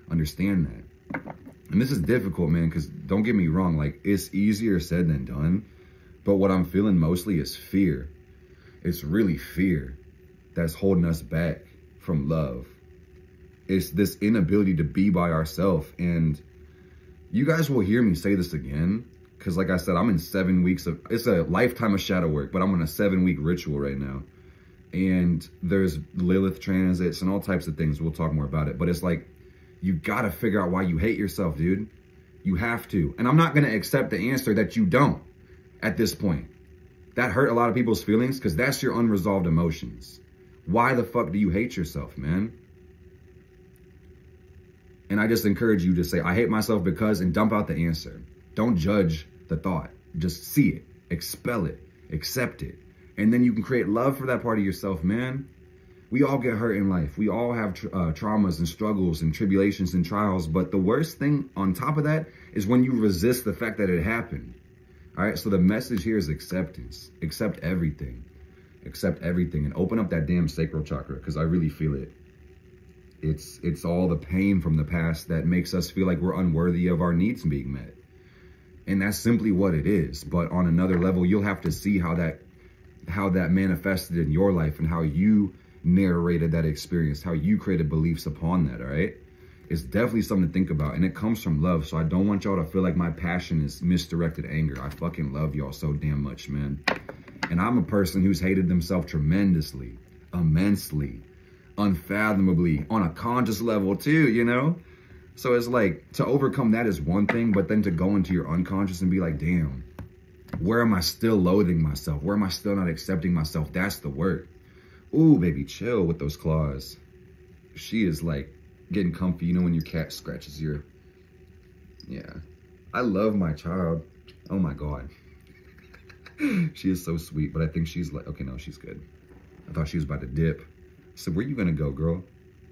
Understand that. And this is difficult, man, because don't get me wrong, like, it's easier said than done. But what I'm feeling mostly is fear. It's really fear that's holding us back from love. It's this inability to be by ourselves. And you guys will hear me say this again, Because like I said, I'm in 7 weeks of, it's a lifetime of shadow work, but I'm on a 7-week ritual right now. And there's Lilith transits and all types of things. We'll talk more about it. But it's like, you got to figure out why you hate yourself, dude. You have to. And I'm not going to accept the answer that you don't at this point. That hurt a lot of people's feelings because that's your unresolved emotions. Why the fuck do you hate yourself, man? And I just encourage you to say, I hate myself because, and dump out the answer. Don't judge the thought. Just see it, expel it, accept it. And then you can create love for that part of yourself, man. We all get hurt in life. We all have traumas and struggles and tribulations and trials. But the worst thing on top of that is when you resist the fact that it happened. All right, so the message here is acceptance. Accept everything. Accept everything and open up that damn sacral chakra because I really feel it. It's all the pain from the past that makes us feel like we're unworthy of our needs being met. And that's simply what it is. But on another level, you'll have to see how that manifested in your life and how you narrated that experience, how you created beliefs upon that, all right? It's definitely something to think about, and it comes from love. So I don't want y'all to feel like my passion is misdirected anger. I fucking love y'all so damn much, man. And I'm a person who's hated themselves tremendously, immensely, unfathomably, on a conscious level too, you know? So it's like, to overcome that is one thing, but then to go into your unconscious and be like, damn, where am I still loathing myself? Where am I still not accepting myself? That's the work. Ooh, baby, chill with those claws. She is like, getting comfy, you know, when your cat scratches your, yeah. I love my child. Oh my God. She is so sweet, but I think she's like, okay, no, she's good. I thought she was about to dip. So where you gonna go, girl?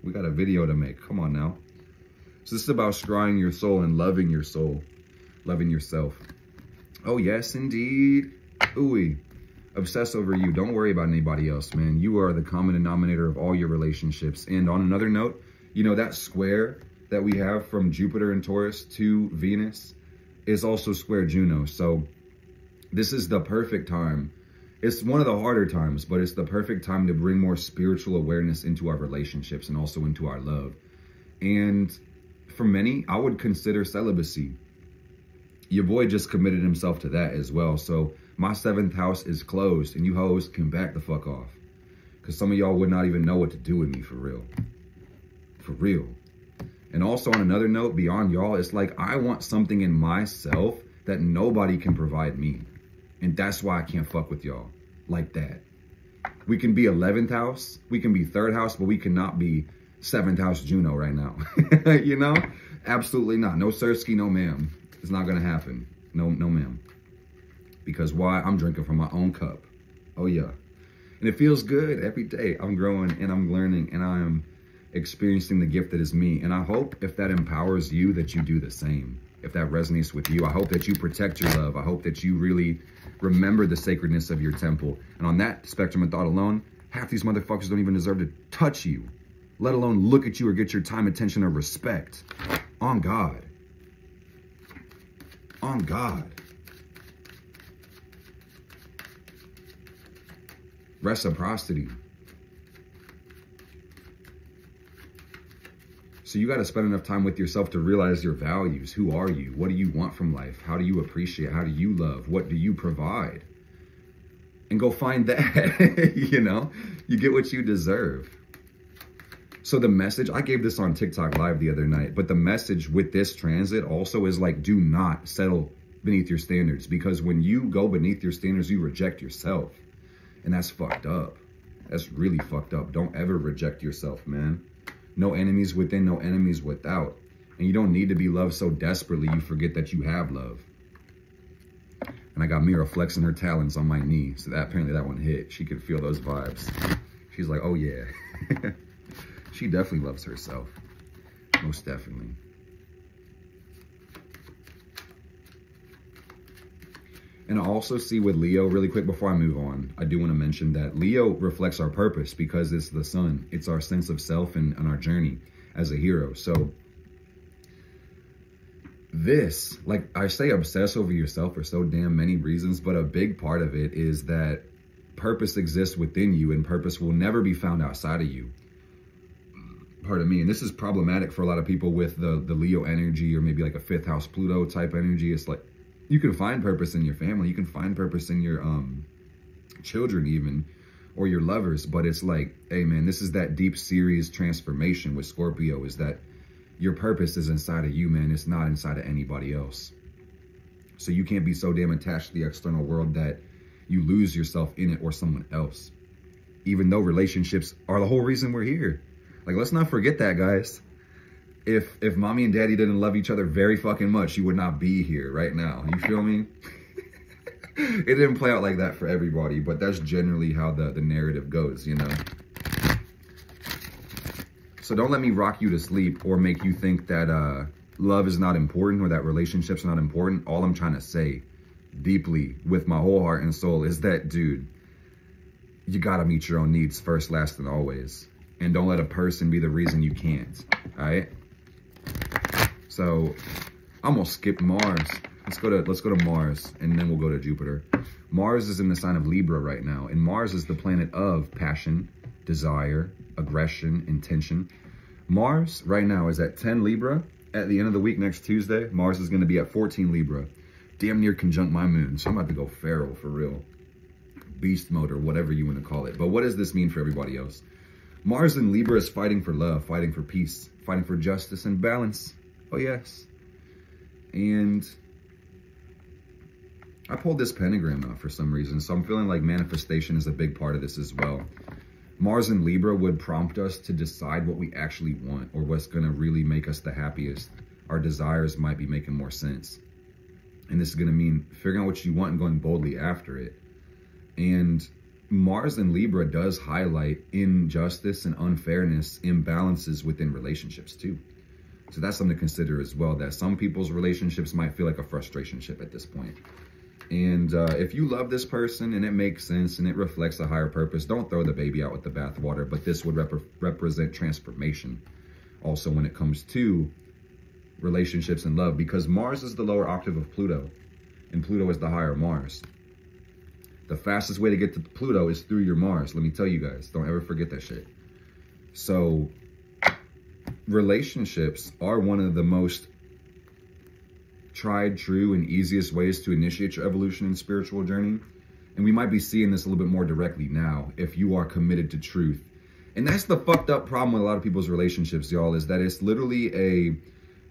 We got a video to make, come on now. So this is about scrying your soul and loving your soul, loving yourself. Oh yes, indeed. Ooh, obsess over you. Don't worry about anybody else, man. You are the common denominator of all your relationships. And on another note, you know, that square that we have from Jupiter and Taurus to Venus is also square Juno. So this is the perfect time. It's one of the harder times, but it's the perfect time to bring more spiritual awareness into our relationships and also into our love. And for many, I would consider celibacy. Your boy just committed himself to that as well. So my 7th house is closed and you hoes can back the fuck off. Because some of y'all would not even know what to do with me for real. For real. And also on another note, beyond y'all, it's like I want something in myself that nobody can provide me. And that's why I can't fuck with y'all like that. We can be 11th house, we can be 3rd house, but we cannot be 7th house Juno right now. You know? Absolutely not. No sirski, no ma'am. It's not gonna happen. No ma'am. Because why? I'm drinking from my own cup. Oh yeah. And it feels good every day. I'm growing and I'm learning and I am experiencing the gift that is me. And I hope if that empowers you, that you do the same. If that resonates with you, I hope that you protect your love. I hope that you really remember the sacredness of your temple. And on that spectrum of thought alone, half these motherfuckers don't even deserve to touch you, let alone look at you or get your time, attention, or respect. On God. On God. Reciprocity. So you got to spend enough time with yourself to realize your values. Who are you? What do you want from life? How do you appreciate? How do you love? What do you provide? And go find that. You know, you get what you deserve. So the message, I gave this on TikTok live the other night, but the message with this transit also is like, do not settle beneath your standards, because when you go beneath your standards, you reject yourself. And that's fucked up. That's really fucked up. Don't ever reject yourself, man. No enemies within, no enemies without. And you don't need to be loved so desperately you forget that you have love. And I got Mira flexing her talons on my knee. So that apparently that one hit. She could feel those vibes. She's like, oh yeah. She definitely loves herself. Most definitely. And I also see with Leo, really quick before I move on, I do want to mention that Leo reflects our purpose because it's the sun. It's our sense of self and our journey as a hero. So this, like I say, obsess over yourself for so damn many reasons, but a big part of it is that purpose exists within you and purpose will never be found outside of you. Pardon me. And this is problematic for a lot of people with the Leo energy or maybe like a 5th house Pluto type energy. It's like, You can find purpose in your family. You can find purpose in your children even, or your lovers. But it's like, hey man, this is that deep Ceres transformation with Scorpio, is that your purpose is inside of you, man. It's not inside of anybody else. So you can't be so damn attached to the external world that you lose yourself in it or someone else. Even though relationships are the whole reason we're here. Like, let's not forget that, guys. If mommy and daddy didn't love each other very fucking much, you would not be here right now. You feel me? It didn't play out like that for everybody, but that's generally how the narrative goes, you know? So don't let me rock you to sleep or make you think that love is not important or that relationships are not important. All I'm trying to say deeply with my whole heart and soul is that, dude, you gotta meet your own needs first, last, and always. And don't let a person be the reason you can't, all right? So I'm gonna skip Mars. Let's go to Mars, and then we'll go to Jupiter. Mars is in the sign of Libra right now, and Mars is the planet of passion, desire, aggression, intention. Mars right now is at 10 Libra. At the end of the week, next Tuesday, Mars is gonna be at 14 Libra. Damn near conjunct my moon, so I'm about to go feral for real. Beast mode or whatever you wanna call it. But what does this mean for everybody else? Mars in Libra is fighting for love, fighting for peace, fighting for justice and balance. Oh yes. And I pulled this pentagram out for some reason, so I'm feeling like manifestation is a big part of this as well. Mars in Libra would prompt us to decide what we actually want or what's gonna really make us the happiest. Our desires might be making more sense. And this is gonna mean figuring out what you want and going boldly after it. And Mars in Libra does highlight injustice and unfairness, imbalances within relationships too. So that's something to consider as well, that some people's relationships might feel like a frustrationship at this point. And if you love this person and it makes sense and it reflects a higher purpose, don't throw the baby out with the bathwater, but this would represent transformation also when it comes to relationships and love, because Mars is the lower octave of Pluto and Pluto is the higher Mars. The fastest way to get to Pluto is through your Mars. Let me tell you guys, don't ever forget that shit. So relationships are one of the most tried, true, and easiest ways to initiate your evolution and spiritual journey. And we might be seeing this a little bit more directly now if you are committed to truth. And that's the fucked up problem with a lot of people's relationships, y'all, is that it's literally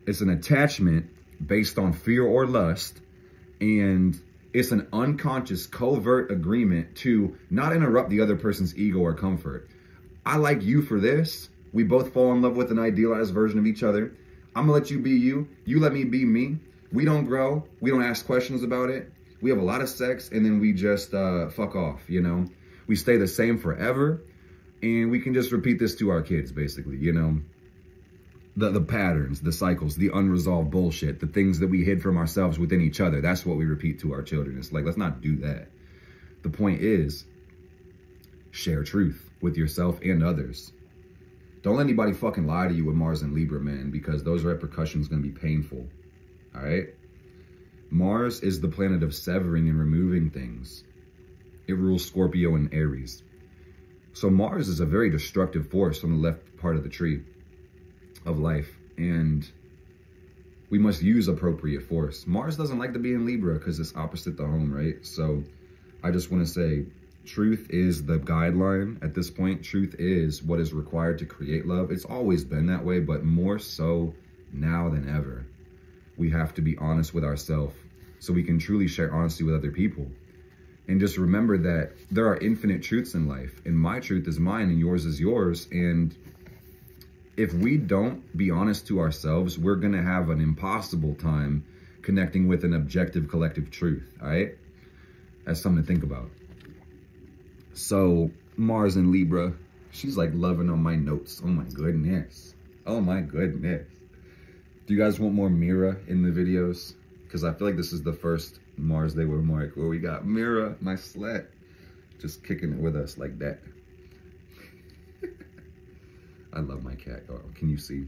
it's an attachment based on fear or lust, and it's an unconscious, covert agreement to not interrupt the other person's ego or comfort. I like you for this. We both fall in love with an idealized version of each other. I'm gonna let you be you. You let me be me. We don't grow. We don't ask questions about it. We have a lot of sex and then we just fuck off, you know? We stay the same forever and we can just repeat this to our kids, basically, you know? The patterns, the cycles, the unresolved bullshit, the things that we hid from ourselves within each other. That's what we repeat to our children. It's like, let's not do that. The point is, share truth with yourself and others. Don't let anybody fucking lie to you with Mars and Libra, man, because those repercussions are going to be painful. All right? Mars is the planet of severing and removing things. It rules Scorpio and Aries. So Mars is a very destructive force on the left part of the tree of life, and we must use appropriate force. Mars doesn't like to be in Libra because it's opposite the home, right? So I just want to say, truth is the guideline at this point. Truth is what is required to create love. It's always been that way, but more so now than ever. We have to be honest with ourselves so we can truly share honesty with other people. And just remember that there are infinite truths in life, and my truth is mine and yours is yours. And if we don't be honest to ourselves, we're going to have an impossible time connecting with an objective collective truth, all right? That's something to think about. So Mars in Libra, she's like loving on my notes. Oh my goodness. Oh my goodness. Do you guys want more Mira in the videos? Because I feel like this is the first Mars Day with Mark where we got Mira, my slut, just kicking it with us like that. I love my cat, y'all. Can you see?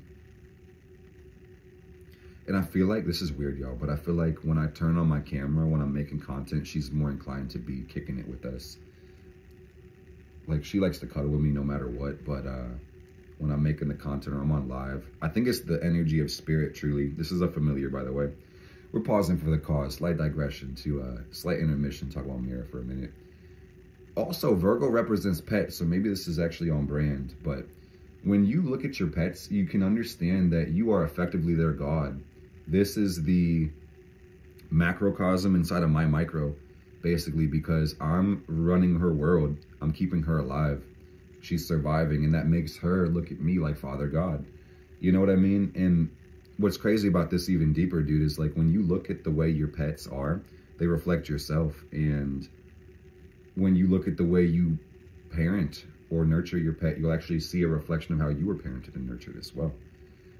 And I feel like, this is weird, y'all, but I feel like when I turn on my camera, when I'm making content, she's more inclined to be kicking it with us. Like, she likes to cuddle with me no matter what, but when I'm making the content or I'm on live, I think it's the energy of spirit, truly. This is a familiar, by the way. we're pausing for the cause. Slight digression to slight intermission. Talk about Mira for a minute. Also, Virgo represents pets, so maybe this is actually on brand. But when you look at your pets, you can understand that you are effectively their god. This is the macrocosm inside of my micro, basically, because I'm running her world. I'm keeping her alive. She's surviving, and that makes her look at me like Father God. You know what I mean? And what's crazy about this even deeper, dude, is like when you look at the way your pets are, they reflect yourself. And when you look at the way you parent or nurture your pet, you'll actually see a reflection of how you were parented and nurtured as well,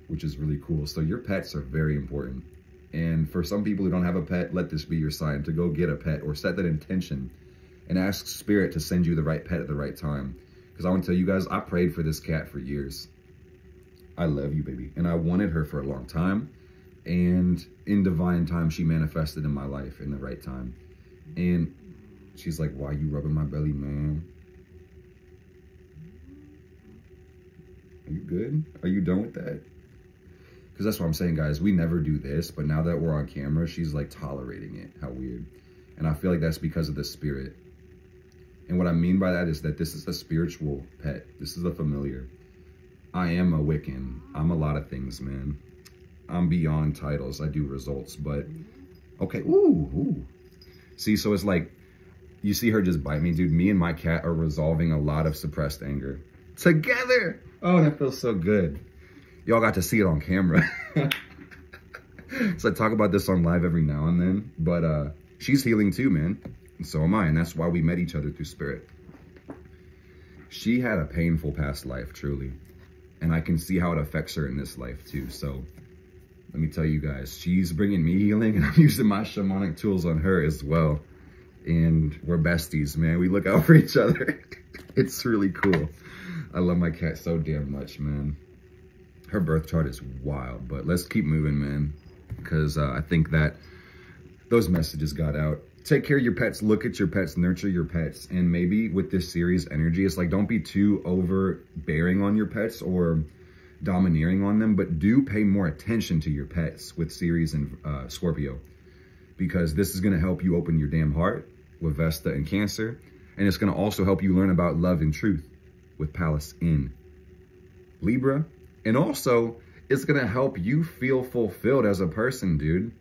which is really cool. So your pets are very important. And for some people who don't have a pet, let this be your sign to go get a pet or set that intention and ask Spirit to send you the right pet at the right time. Because I want to tell you guys, I prayed for this cat for years. I love you, baby. And I wanted her for a long time. And in divine time, she manifested in my life in the right time. And she's like, why you rubbing my belly, man? Are you good? Are you done with that? Because that's what I'm saying, guys. We never do this, but now that we're on camera, she's like tolerating it. How weird. And I feel like that's because of the spirit. And what I mean by that is that this is a spiritual pet. This is a familiar. I am a Wiccan. I'm a lot of things, man. I'm beyond titles. I do results, but okay. Ooh. See, so it's like, you see her just bite me, dude. Me and my cat are resolving a lot of suppressed anger together. Oh, that feels so good. Y'all got to see it on camera. So I talk about this on live every now and then, but she's healing too, man. And so am I, and that's why we met each other through spirit. She had a painful past life, truly. And I can see how it affects her in this life too. So let me tell you guys, she's bringing me healing, and I'm using my shamanic tools on her as well. And we're besties, man. We look out for each other. It's really cool. I love my cat so damn much, man. Her birth chart is wild, but let's keep moving, man. Because I think that those messages got out. Take care of your pets, look at your pets, nurture your pets. And maybe with this series energy, it's like, don't be too overbearing on your pets or domineering on them, but do pay more attention to your pets with Ceres and Scorpio. Because this is going to help you open your damn heart with Vesta and Cancer. And it's going to also help you learn about love and truth with Pallas in Libra. And also, it's going to help you feel fulfilled as a person, dude,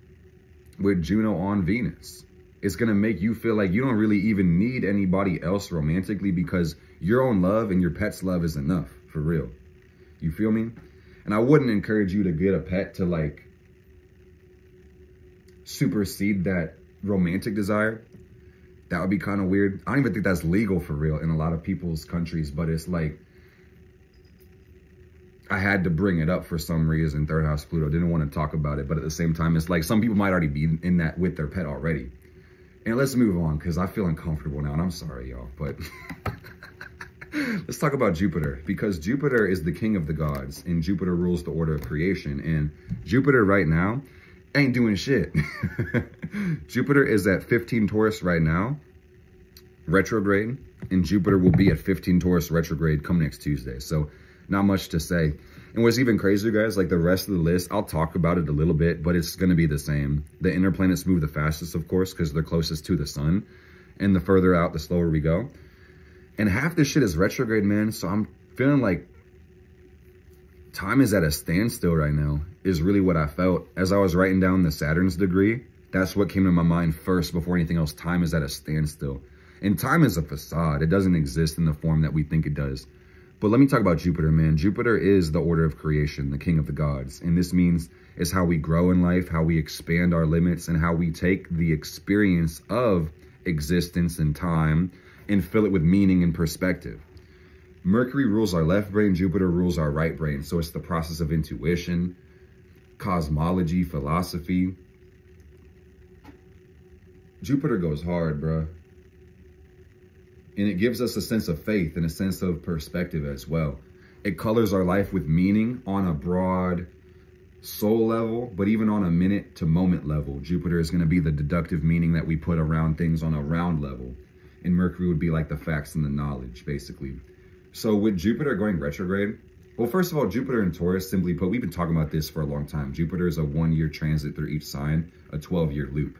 with Juno on Venus. It's going to make you feel like you don't really even need anybody else romantically, because your own love and your pet's love is enough, for real. You feel me? And I wouldn't encourage you to get a pet to like supersede that romantic desire. That would be kind of weird. I don't even think that's legal for real in a lot of people's countries, but it's like, I had to bring it up for some reason. Third house Pluto, didn't want to talk about it, but at the same time, it's like some people might already be in that with their pet already. And let's move on, because I feel uncomfortable now, and I'm sorry, y'all, but let's talk about Jupiter, because Jupiter is the king of the gods, and Jupiter rules the order of creation, and Jupiter right now ain't doing shit. Jupiter is at 15 Taurus right now, retrograde, and Jupiter will be at 15 Taurus retrograde come next Tuesday. So not much to say. And what's even crazier, guys, like the rest of the list, I'll talk about it a little bit, but it's going to be the same. The inner planets move the fastest, of course, because they're closest to the sun. And the further out, the slower we go. And half this shit is retrograde, man. So I'm feeling like time is at a standstill right now, is really what I felt. As I was writing down the Saturn's degree, that's what came to my mind first before anything else. Time is at a standstill. And time is a facade. It doesn't exist in the form that we think it does. But let me talk about Jupiter, man. Jupiter is the order of creation, the king of the gods. And this means it's how we grow in life, how we expand our limits, and how we take the experience of existence and time and fill it with meaning and perspective. Mercury rules our left brain, Jupiter rules our right brain. So it's the process of intuition, cosmology, philosophy. Jupiter goes hard, bruh. And it gives us a sense of faith and a sense of perspective as well. It colors our life with meaning on a broad soul level, but even on a minute to moment level. Jupiter is going to be the deductive meaning that we put around things on a round level. And Mercury would be like the facts and the knowledge, basically. So with Jupiter going retrograde, Well, first of all, Jupiter and Taurus, simply put, we've been talking about this for a long time. Jupiter is a 1-year transit through each sign, a 12-year loop.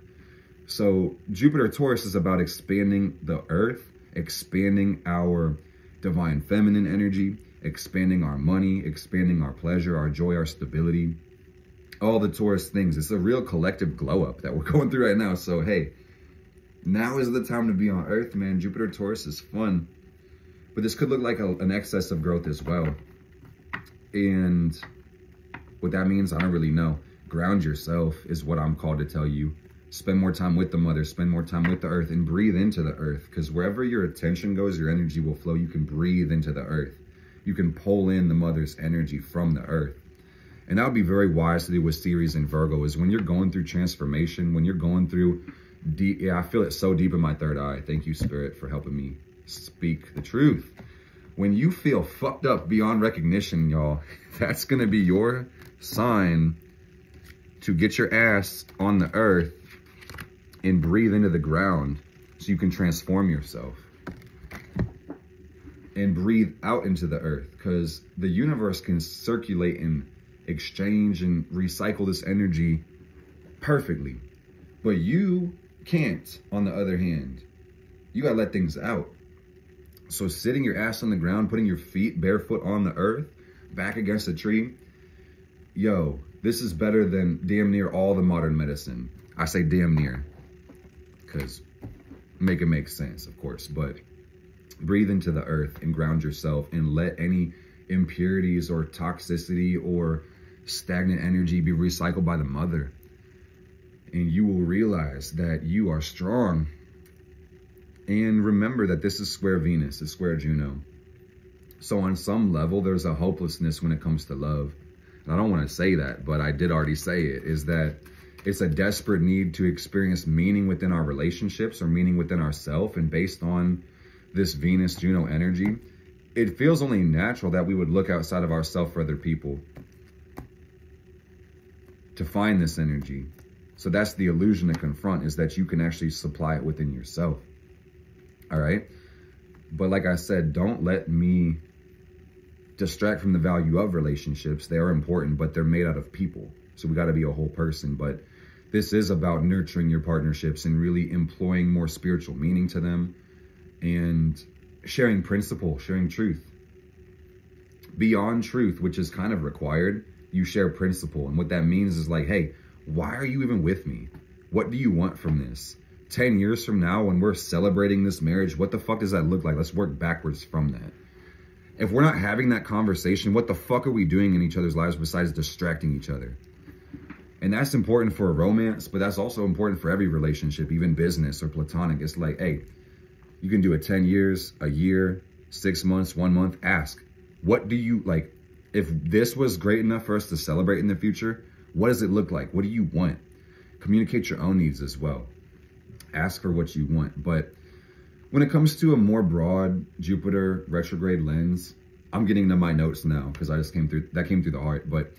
So Jupiter Taurus is about expanding the earth, expanding our divine feminine energy, expanding our money, expanding our pleasure, our joy, our stability, all the Taurus things. It's a real collective glow up that we're going through right now. So, hey, now is the time to be on earth, man. Jupiter Taurus is fun, but this could look like an excess of growth as well. And what that means, I don't really know. Ground yourself is what I'm called to tell you. Spend more time with the mother, spend more time with the earth, and breathe into the earth, because wherever your attention goes, your energy will flow. You can breathe into the earth. You can pull in the mother's energy from the earth. And that would be very wise to do with Ceres and Virgo, is when you're going through transformation, when you're going through deep, yeah, I feel it so deep in my third eye. Thank you, Spirit, for helping me speak the truth. When you feel fucked up beyond recognition, y'all, that's going to be your sign to get your ass on the earth and breathe into the ground so you can transform yourself. And breathe out into the earth, because the universe can circulate and exchange and recycle this energy perfectly. But you can't, on the other hand. You gotta let things out. So sitting your ass on the ground, putting your feet barefoot on the earth, back against a tree, yo, this is better than damn near all the modern medicine. I say damn near, because make it make sense, of course, but breathe into the earth and ground yourself and let any impurities or toxicity or stagnant energy be recycled by the mother. And you will realize that you are strong. And remember that this is square Venus, it's square Juno. So on some level, there's a hopelessness when it comes to love. And I don't want to say that, but I did already say it, is that it's a desperate need to experience meaning within our relationships or meaning within ourselves. And based on this Venus-Juno energy, it feels only natural that we would look outside of ourselves for other people to find this energy. So that's the illusion to confront, is that you can actually supply it within yourself. All right. But like I said, don't let me distract from the value of relationships. They are important, but they're made out of people. So we got to be a whole person. But this is about nurturing your partnerships and really employing more spiritual meaning to them and sharing principle, sharing truth. Beyond truth, which is kind of required, you share principle. And what that means is like, hey, why are you even with me? What do you want from this? 10 years from now, when we're celebrating this marriage, what the fuck does that look like? Let's work backwards from that. If we're not having that conversation, what the fuck are we doing in each other's lives besides distracting each other? And that's important for a romance, but that's also important for every relationship, even business or platonic. It's like, hey, you can do it 10 years, a year, 6 months, 1 month. Ask, what do you like? If this was great enough for us to celebrate in the future, what does it look like? What do you want? Communicate your own needs as well. Ask for what you want. But when it comes to a more broad Jupiter retrograde lens, I'm getting to my notes now because I just came through the heart. But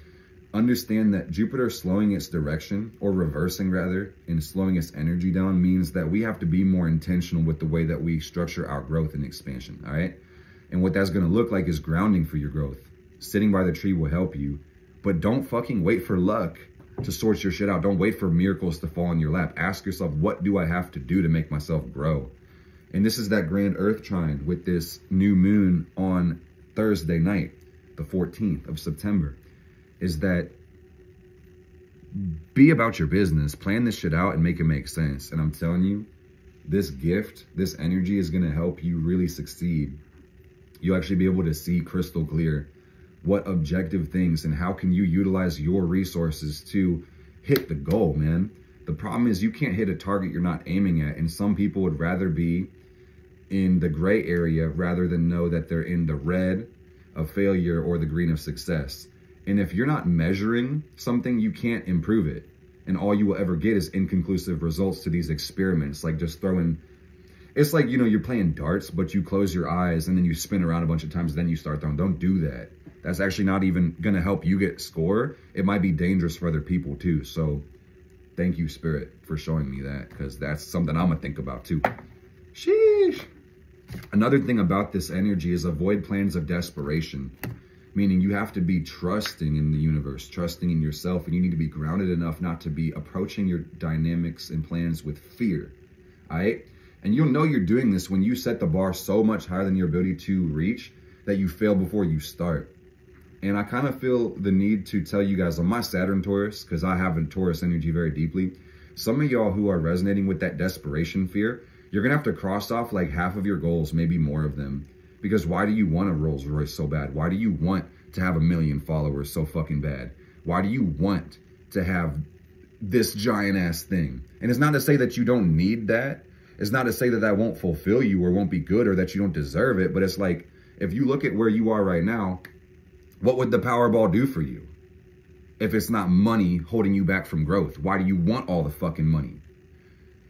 understand that Jupiter slowing its direction, or reversing rather, and slowing its energy down means that we have to be more intentional with the way that we structure our growth and expansion. All right. And what that's going to look like is grounding for your growth. Sitting by the tree will help you, but don't fucking wait for luck to sort your shit out. Don't wait for miracles to fall in your lap. Ask yourself, what do I have to do to make myself grow? And this is that grand earth trine with this new moon on Thursday night, the 14th of September, is that be about your business, plan this shit out and make it make sense. And I'm telling you, this gift, this energy is going to help you really succeed. You'll actually be able to see crystal clear what objective things and how can you utilize your resources to hit the goal, man. The problem is you can't hit a target you're not aiming at. And some people would rather be in the gray area rather than know that they're in the red of failure or the green of success. And if you're not measuring something, you can't improve it. And all you will ever get is inconclusive results to these experiments. Like just throwing, it's like, you know, you're playing darts, but you close your eyes and then you spin around a bunch of times, then you start throwing. Don't do that. That's actually not even going to help you get score. It might be dangerous for other people too. So thank you, Spirit, for showing me that, because that's something I'm going to think about too. Sheesh. Another thing about this energy is avoid plans of desperation. meaning you have to be trusting in the universe, trusting in yourself, and you need to be grounded enough not to be approaching your dynamics and plans with fear, all right? And you'll know you're doing this when you set the bar so much higher than your ability to reach that you fail before you start. And I kind of feel the need to tell you guys on my Saturn Taurus, because I have a Taurus energy very deeply, some of y'all who are resonating with that desperation fear, you're going to have to cross off like half of your goals, maybe more of them. Because why do you want a Rolls Royce so bad? Why do you want to have 1 million followers so fucking bad? Why do you want to have this giant ass thing? And it's not to say that you don't need that. It's not to say that that won't fulfill you or won't be good or that you don't deserve it. But it's like, if you look at where you are right now, what would the Powerball do for you? If it's not money holding you back from growth, why do you want all the fucking money?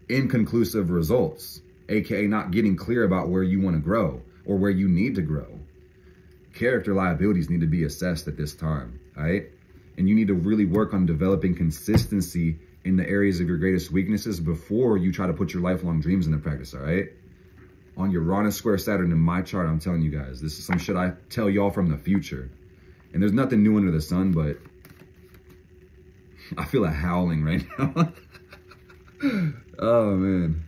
Inconclusive results, aka not getting clear about where you want to grow or where you need to grow. Character liabilities need to be assessed at this time, all right? And you need to really work on developing consistency in the areas of your greatest weaknesses before you try to put your lifelong dreams into practice, all right? On Uranus square Saturn in my chart, I'm telling you guys, this is some shit I tell y'all from the future. And there's nothing new under the sun, but I feel a howling right now. Oh, man.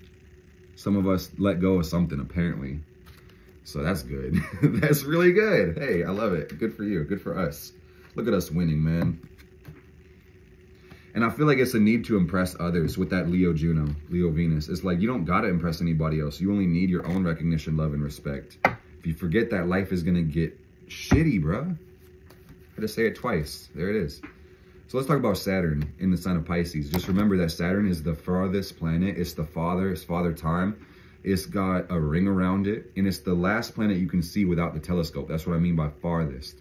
Some of us let go of something, apparently. So that's good. That's really good. Hey, I love it. Good for you. Good for us. Look at us winning, man. And I feel like it's a need to impress others with that Leo Juno, Leo Venus. It's like you don't got to impress anybody else. You only need your own recognition, love, and respect. If you forget that, life is going to get shitty, bruh. I had to say it twice. There it is. So let's talk about Saturn in the sign of Pisces. Just remember that Saturn is the farthest planet. It's the father. It's father time. It's got a ring around it. And it's the last planet you can see without the telescope. That's what I mean by farthest.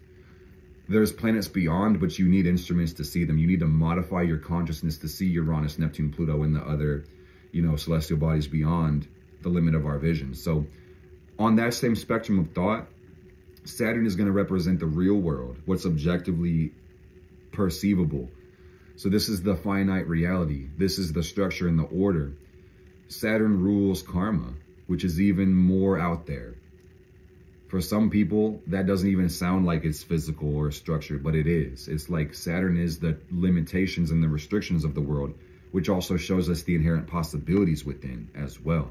There's planets beyond, but you need instruments to see them. You need to modify your consciousness to see Uranus, Neptune, Pluto, and the other, celestial bodies beyond the limit of our vision. So on that same spectrum of thought, Saturn is going to represent the real world, what's objectively perceivable. So this is the finite reality. This is the structure and the order. Saturn rules karma, which is even more out there. For some people, that doesn't even sound like it's physical or structured, but it is. It's like Saturn is the limitations and the restrictions of the world, which also shows us the inherent possibilities within as well.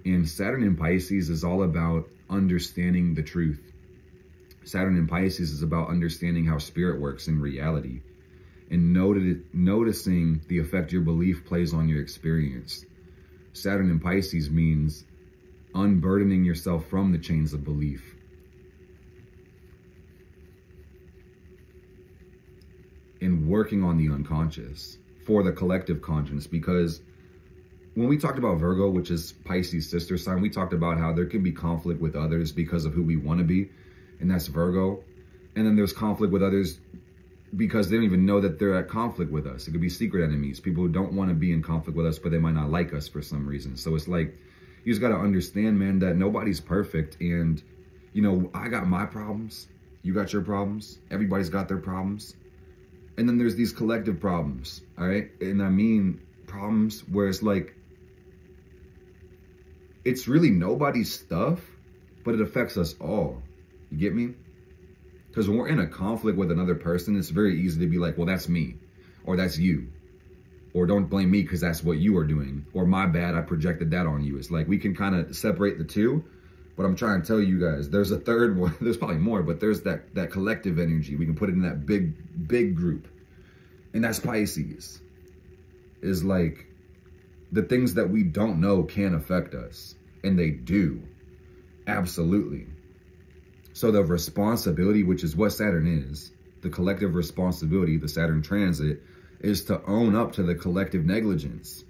And Saturn in Pisces is all about understanding the truth. Saturn in Pisces is about understanding how spirit works in reality and noticing the effect your belief plays on your experience. Saturn in Pisces means unburdening yourself from the chains of belief. And working on the unconscious for the collective conscience. Because when we talked about Virgo, which is Pisces' sister sign, we talked about how there can be conflict with others because of who we want to be. And that's Virgo. And then there's conflict with others because they don't even know that they're at conflict with us. It could be secret enemies, people who don't want to be in conflict with us, but they might not like us for some reason. So it's like, you just got to understand, man, that nobody's perfect. And, I got my problems. You got your problems. Everybody's got their problems. And then there's these collective problems, all right? And I mean problems where it's like, it's really nobody's stuff, but it affects us all. You get me? Because when we're in a conflict with another person, it's very easy to be like, well, that's me, or that's you. Or don't blame me because that's what you are doing. Or my bad, I projected that on you. It's like we can kind of separate the two. But I'm trying to tell you guys, there's a third one. There's probably more, but there's that collective energy. We can put it in that big group. And that's Pisces. Is like the things that we don't know can affect us. And they do. Absolutely. So the responsibility, which is what Saturn is, the collective responsibility, the Saturn transit, is to own up to the collective negligence.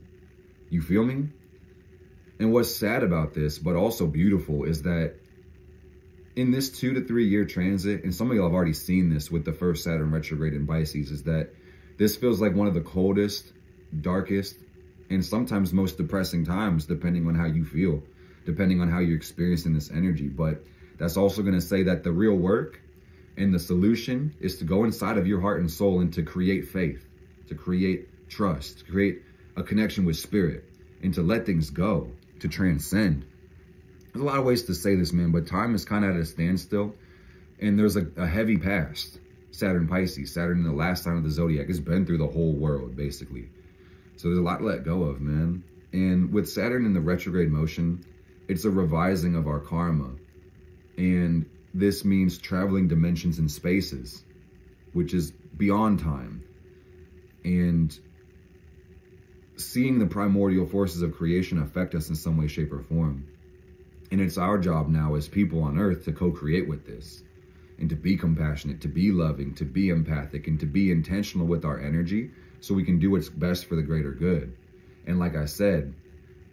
You feel me? And what's sad about this, but also beautiful, is that in this 2 to 3 year transit, and some of y'all have already seen this with the first Saturn retrograde in Pisces, is that this feels like one of the coldest, darkest, and sometimes most depressing times, depending on how you feel, depending on how you're experiencing this energy. But that's also going to say that the real work and the solution is to go inside of your heart and soul and to create faith, to create trust, to create a connection with spirit, and to let things go, to transcend. There's a lot of ways to say this, man, but time is kind of at a standstill. And there's a heavy past. Saturn Pisces, Saturn in the last sign of the zodiac. It's been through the whole world, basically. So there's a lot to let go of, man. And with Saturn in the retrograde motion, it's a revising of our karma. And this means traveling dimensions and spaces, which is beyond time. And seeing the primordial forces of creation affect us in some way, shape, or form. And it's our job now as people on Earth to co-create with this. And to be compassionate, to be loving, to be empathic, and to be intentional with our energy so we can do what's best for the greater good. And like I said,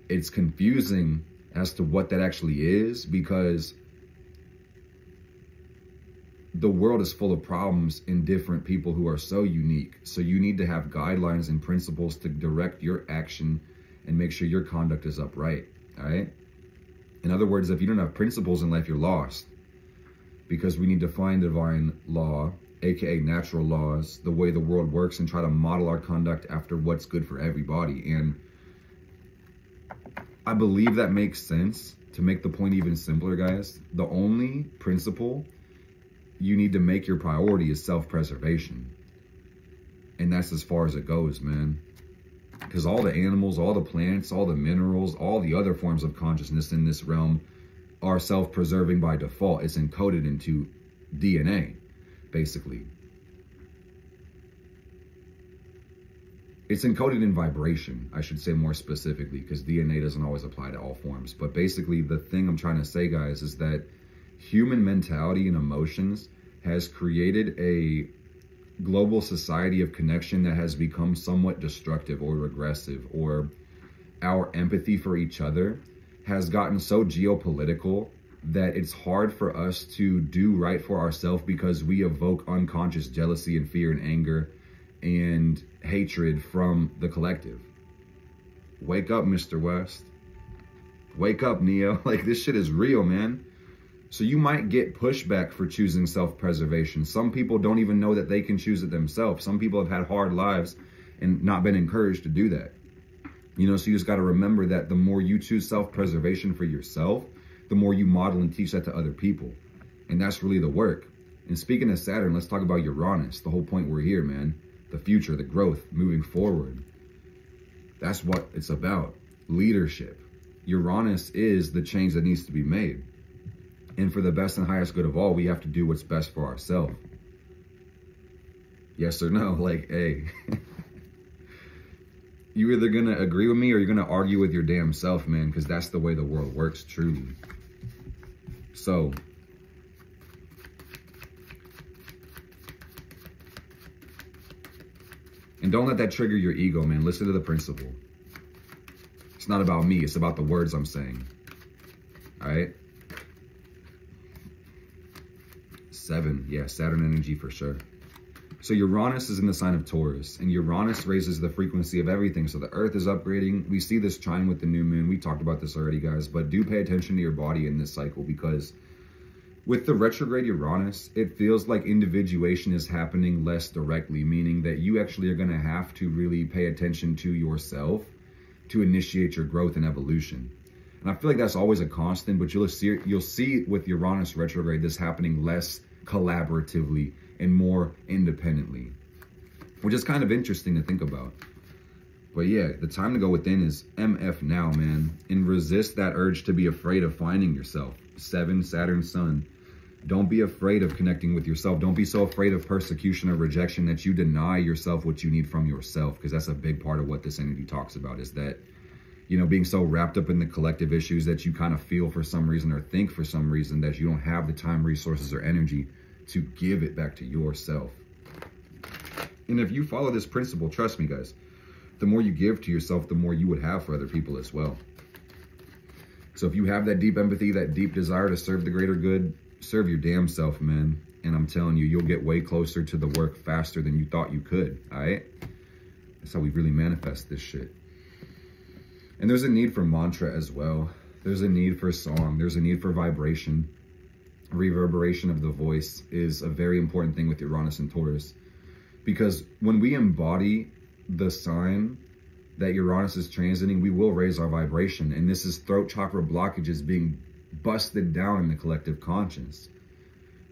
it's confusing as to what that actually is, because the world is full of problems in different people who are so unique. So you need to have guidelines and principles to direct your action and make sure your conduct is upright, all right? In other words, if you don't have principles in life, you're lost. Because we need to find divine law, aka natural laws, the way the world works, and try to model our conduct after what's good for everybody. And I believe that makes sense. To make the point even simpler, guys, the only principle you need to make your priority is self-preservation. And that's as far as it goes, man. Because all the animals, all the plants, all the minerals, all the other forms of consciousness in this realm are self-preserving by default. It's encoded into DNA, basically. It's encoded in vibration, I should say more specifically, because DNA doesn't always apply to all forms. But basically, the thing I'm trying to say, guys, is that human mentality and emotions has created a global society of connection that has become somewhat destructive or regressive, or our empathy for each other has gotten so geopolitical that it's hard for us to do right for ourselves because we evoke unconscious jealousy and fear and anger and hatred from the collective. Wake up, Mr. West. Wake up, Neo. Like, this shit is real, man. So you might get pushback for choosing self-preservation. Some people don't even know that they can choose it themselves. Some people have had hard lives and not been encouraged to do that. You know, so you just got to remember that the more you choose self-preservation for yourself, the more you model and teach that to other people. And that's really the work. And speaking of Saturn, let's talk about Uranus. The whole point we're here, man. The future, the growth, moving forward. That's what it's about. Leadership. Uranus is the change that needs to be made. And for the best and highest good of all, we have to do what's best for ourselves. Yes or no? Like, hey. You're either going to agree with me or you're going to argue with your damn self, man, because that's the way the world works, truly. So, and don't let that trigger your ego, man. Listen to the principle. It's not about me. It's about the words I'm saying. All right? 7. Yeah, Saturn energy for sure. So Uranus is in the sign of Taurus, and Uranus raises the frequency of everything. So the Earth is upgrading. We see this trine with the new moon. We talked about this already, guys, but do pay attention to your body in this cycle, because with the retrograde Uranus, it feels like individuation is happening less directly, meaning that you actually are going to have to really pay attention to yourself to initiate your growth and evolution. And I feel like that's always a constant, but you'll see with Uranus retrograde this happening less collaboratively and more independently, which is kind of interesting to think about. But yeah, the time to go within is MF now, man, and resist that urge to be afraid of finding yourself. 7, Saturn, Sun. Don't be afraid of connecting with yourself. Don't be so afraid of persecution or rejection that you deny yourself what you need from yourself, because that's a big part of what this energy talks about, is that, you know, being so wrapped up in the collective issues that you kind of feel for some reason or think for some reason that you don't have the time, resources, or energy to give it back to yourself. And if you follow this principle, trust me, guys, the more you give to yourself, the more you would have for other people as well. So if you have that deep empathy, that deep desire to serve the greater good, serve your damn self, man. And I'm telling you, you'll get way closer to the work faster than you thought you could, all right? That's how we really manifest this shit. And there's a need for mantra as well. There's a need for song. There's a need for vibration. Reverberation of the voice is a very important thing with Uranus and Taurus, because when we embody the sign that Uranus is transiting, we will raise our vibration. And this is throat chakra blockages being busted down in the collective conscience.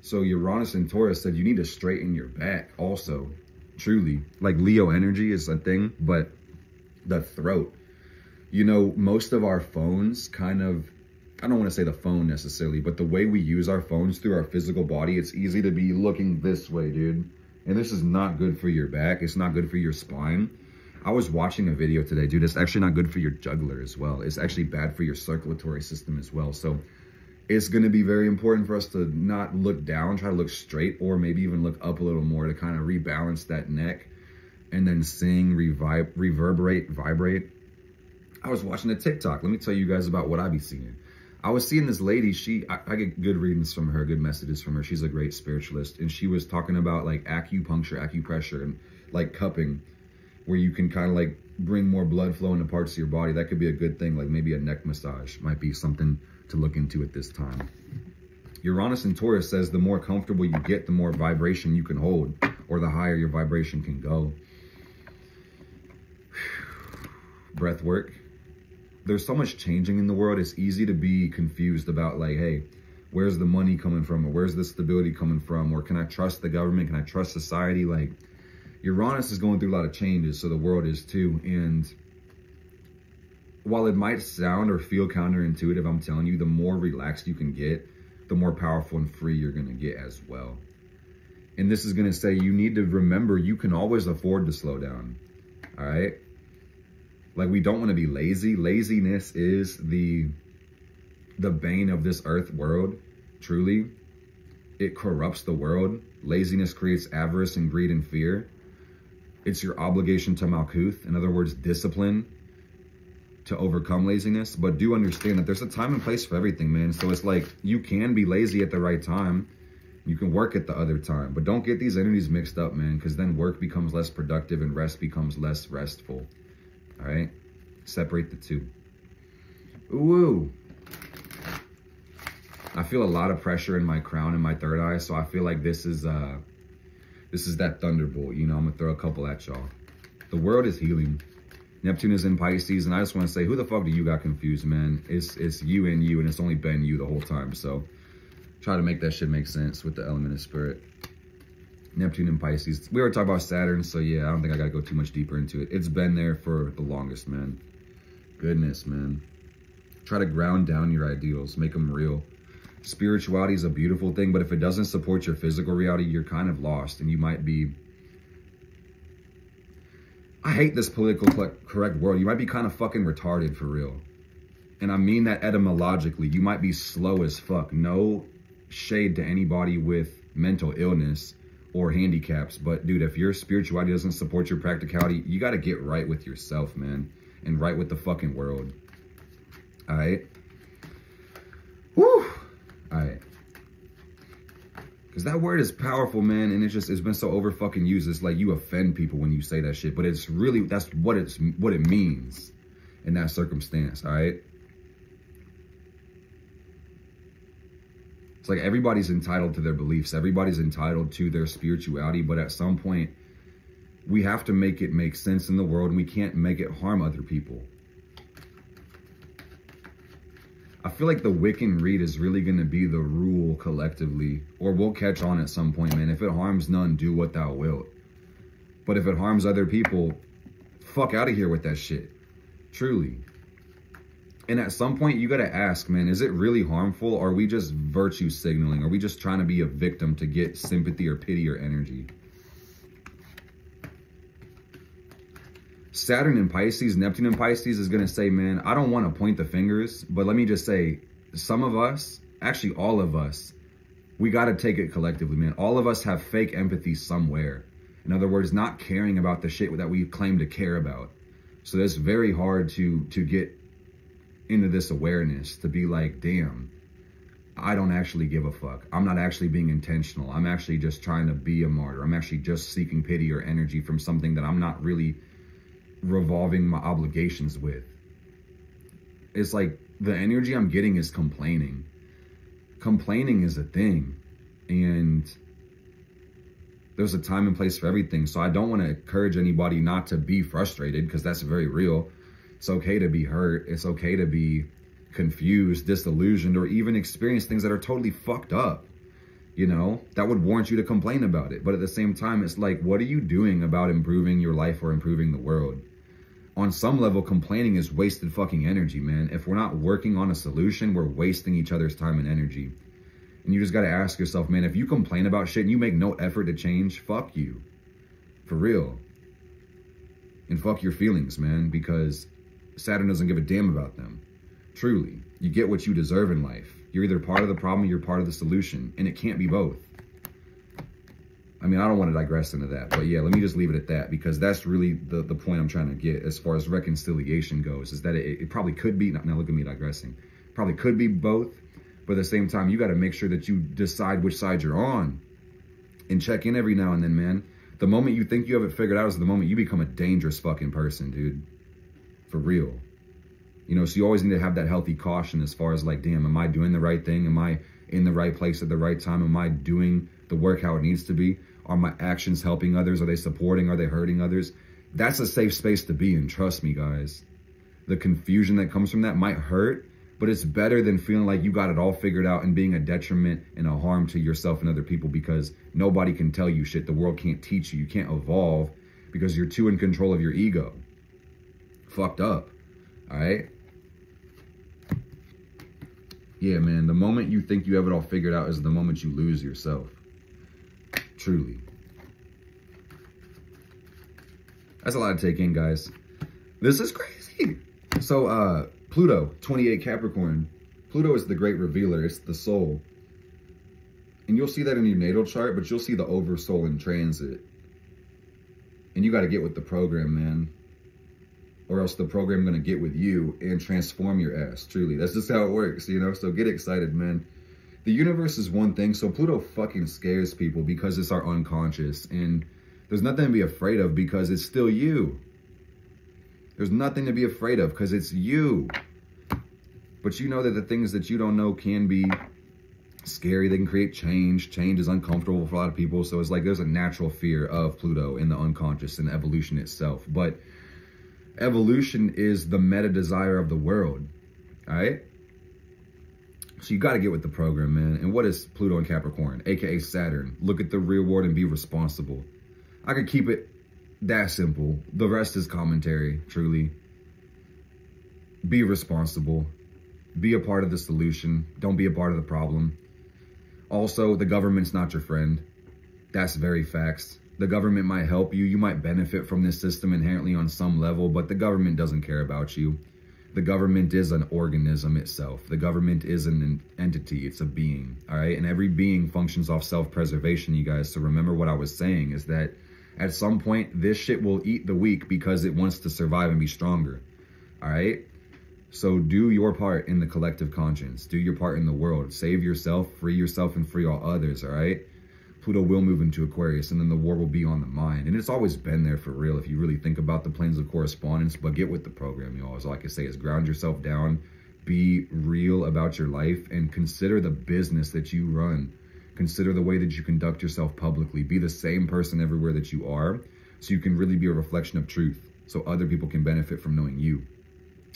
So Uranus and Taurus said you need to straighten your back also, truly. Like Leo energy is a thing, but the throat. You know, most of our phones kind of, I don't want to say the phone necessarily, but the way we use our phones through our physical body, it's easy to be looking this way, dude. And this is not good for your back. It's not good for your spine. I was watching a video today, dude. It's actually not good for your jugular as well. It's actually bad for your circulatory system as well. So it's going to be very important for us to not look down, try to look straight, or maybe even look up a little more to kind of rebalance that neck and then sing, reverberate, vibrate. I was watching a TikTok. Let me tell you guys about what I be seeing. I was seeing this lady, I get good readings from her, good messages from her. She's a great spiritualist. And she was talking about like acupuncture, acupressure, and like cupping, where you can kind of like bring more blood flow into parts of your body. That could be a good thing. Like maybe a neck massage might be something to look into at this time. Uranus and Taurus says the more comfortable you get, the more vibration you can hold, or the higher your vibration can go. Breath work. There's so much changing in the world. It's easy to be confused about like, hey, where's the money coming from? Or where's the stability coming from? Or can I trust the government? Can I trust society? Like, Uranus is going through a lot of changes, so the world is too. And while it might sound or feel counterintuitive, I'm telling you, the more relaxed you can get, the more powerful and free you're going to get as well. And this is going to say you need to remember you can always afford to slow down. All right? Like, we don't want to be lazy. Laziness is the bane of this earth world, truly. It corrupts the world. Laziness creates avarice and greed and fear. It's your obligation to Malkuth, in other words, discipline, to overcome laziness. But do understand that there's a time and place for everything, man. So it's like you can be lazy at the right time. You can work at the other time. But don't get these energies mixed up, man, because then work becomes less productive and rest becomes less restful. All right? Separate the two. Ooh. I feel a lot of pressure in my crown and my third eye, so I feel like this is that thunderbolt. You know, I'm gonna throw a couple at y'all. The world is healing. Neptune is in Pisces, and I just want to say, who the fuck do you got confused, man? It's you and you, and it's only been you the whole time. So try to make that shit make sense with the element of spirit. Neptune in Pisces. We already talked about Saturn, so yeah, I don't think I gotta go too much deeper into it. It's been there for the longest, man. Goodness, man. Try to ground down your ideals, make them real. Spirituality is a beautiful thing, but if it doesn't support your physical reality, you're kind of lost, and you might be... I hate this political correct world. You might be kind of fucking retarded for real. And I mean that etymologically. You might be slow as fuck. No shade to anybody with mental illness or handicaps. But dude, if your spirituality doesn't support your practicality, you got to get right with yourself, man. And right with the fucking world. All right? Woo! All right. Because that word is powerful, man, and it's been so over fucking used. It's like you offend people when you say that shit, but it's really, that's what it means in that circumstance, all right? It's like everybody's entitled to their beliefs. Everybody's entitled to their spirituality, but at some point, we have to make it make sense in the world, and we can't make it harm other people. I feel like the Wiccan read is really going to be the rule collectively, or we'll catch on at some point, man. If it harms none, do what thou wilt. But if it harms other people, fuck out of here with that shit. Truly. And at some point, you got to ask, man, is it really harmful? Or are we just virtue signaling? Are we just trying to be a victim to get sympathy or pity or energy? Saturn in Pisces, Neptune in Pisces is going to say, man, I don't want to point the fingers, but let me just say, some of us, actually all of us, we got to take it collectively, man. All of us have fake empathy somewhere. In other words, not caring about the shit that we claim to care about. So it's very hard to get into this awareness, to be like, damn, I don't actually give a fuck. I'm not actually being intentional. I'm actually just trying to be a martyr. I'm actually just seeking pity or energy from something that I'm not really revolving my obligations with. It's like the energy I'm getting is complaining. Complaining is a thing, and there's a time and place for everything. So I don't want to encourage anybody not to be frustrated, because that's very real. It's okay to be hurt. It's okay to be confused, disillusioned, or even experience things that are totally fucked up. You know, that would warrant you to complain about it. But at the same time, it's like, what are you doing about improving your life or improving the world? On some level, complaining is wasted fucking energy, man. If we're not working on a solution, we're wasting each other's time and energy. And you just got to ask yourself, man, if you complain about shit and you make no effort to change, fuck you. For real. And fuck your feelings, man, because Saturn doesn't give a damn about them. Truly. You get what you deserve in life. You're either part of the problem or you're part of the solution. And it can't be both. I mean, I don't want to digress into that. But yeah, let me just leave it at that. Because that's really the point I'm trying to get as far as reconciliation goes. Is that it probably could be, now look at me digressing. Probably could be both. But at the same time, you got to make sure that you decide which side you're on. And check in every now and then, man. The moment you think you have it figured out is the moment you become a dangerous fucking person, dude. For real. You know, so you always need to have that healthy caution as far as like, damn, am I doing the right thing? Am I in the right place at the right time? Am I doing the work how it needs to be? Are my actions helping others? Are they supporting? Are they hurting others? That's a safe space to be in. Trust me, guys. The confusion that comes from that might hurt, but it's better than feeling like you got it all figured out and being a detriment and a harm to yourself and other people, because nobody can tell you shit. The world can't teach you. You can't evolve because you're too in control of your ego. Fucked up. All right? Yeah, man, the moment you think you have it all figured out is the moment you lose yourself. Truly. That's a lot to take in, guys. This is crazy. So, Pluto, 28 Capricorn. Pluto is the great revealer. It's the soul. And you'll see that in your natal chart, but you'll see the oversoul in transit. And you got to get with the program, man. Or else the program going to get with you and transform your ass. Truly. That's just how it works, you know? So get excited, man. The universe is one thing. So Pluto fucking scares people because it's our unconscious. And there's nothing to be afraid of because it's still you. There's nothing to be afraid of because it's you. But you know that the things that you don't know can be scary. They can create change. Change is uncomfortable for a lot of people. So it's like there's a natural fear of Pluto in the unconscious and evolution itself. But evolution is the meta desire of the world. All right? So you got to get with the program, man. And what is Pluto in Capricorn, aka Saturn? Look at the real world and be responsible. I could keep it that simple. The rest is commentary, truly. Be responsible. Be a part of the solution. Don't be a part of the problem. Also, the government's not your friend. That's very facts. The government might help you. You might benefit from this system inherently on some level, but the government doesn't care about you. The government is an organism itself. The government is an entity. It's a being, all right? And every being functions off self-preservation, you guys. So remember what I was saying is that at some point, this shit will eat the weak because it wants to survive and be stronger, all right? So do your part in the collective conscience. Do your part in the world. Save yourself, and free all others, all right? Pluto will move into Aquarius, and then the war will be on the mind. And it's always been there for real if you really think about the planes of correspondence. But get with the program, y'all. All I can say is ground yourself down, be real about your life, and consider the business that you run. Consider the way that you conduct yourself publicly. Be the same person everywhere that you are, so you can really be a reflection of truth, so other people can benefit from knowing you.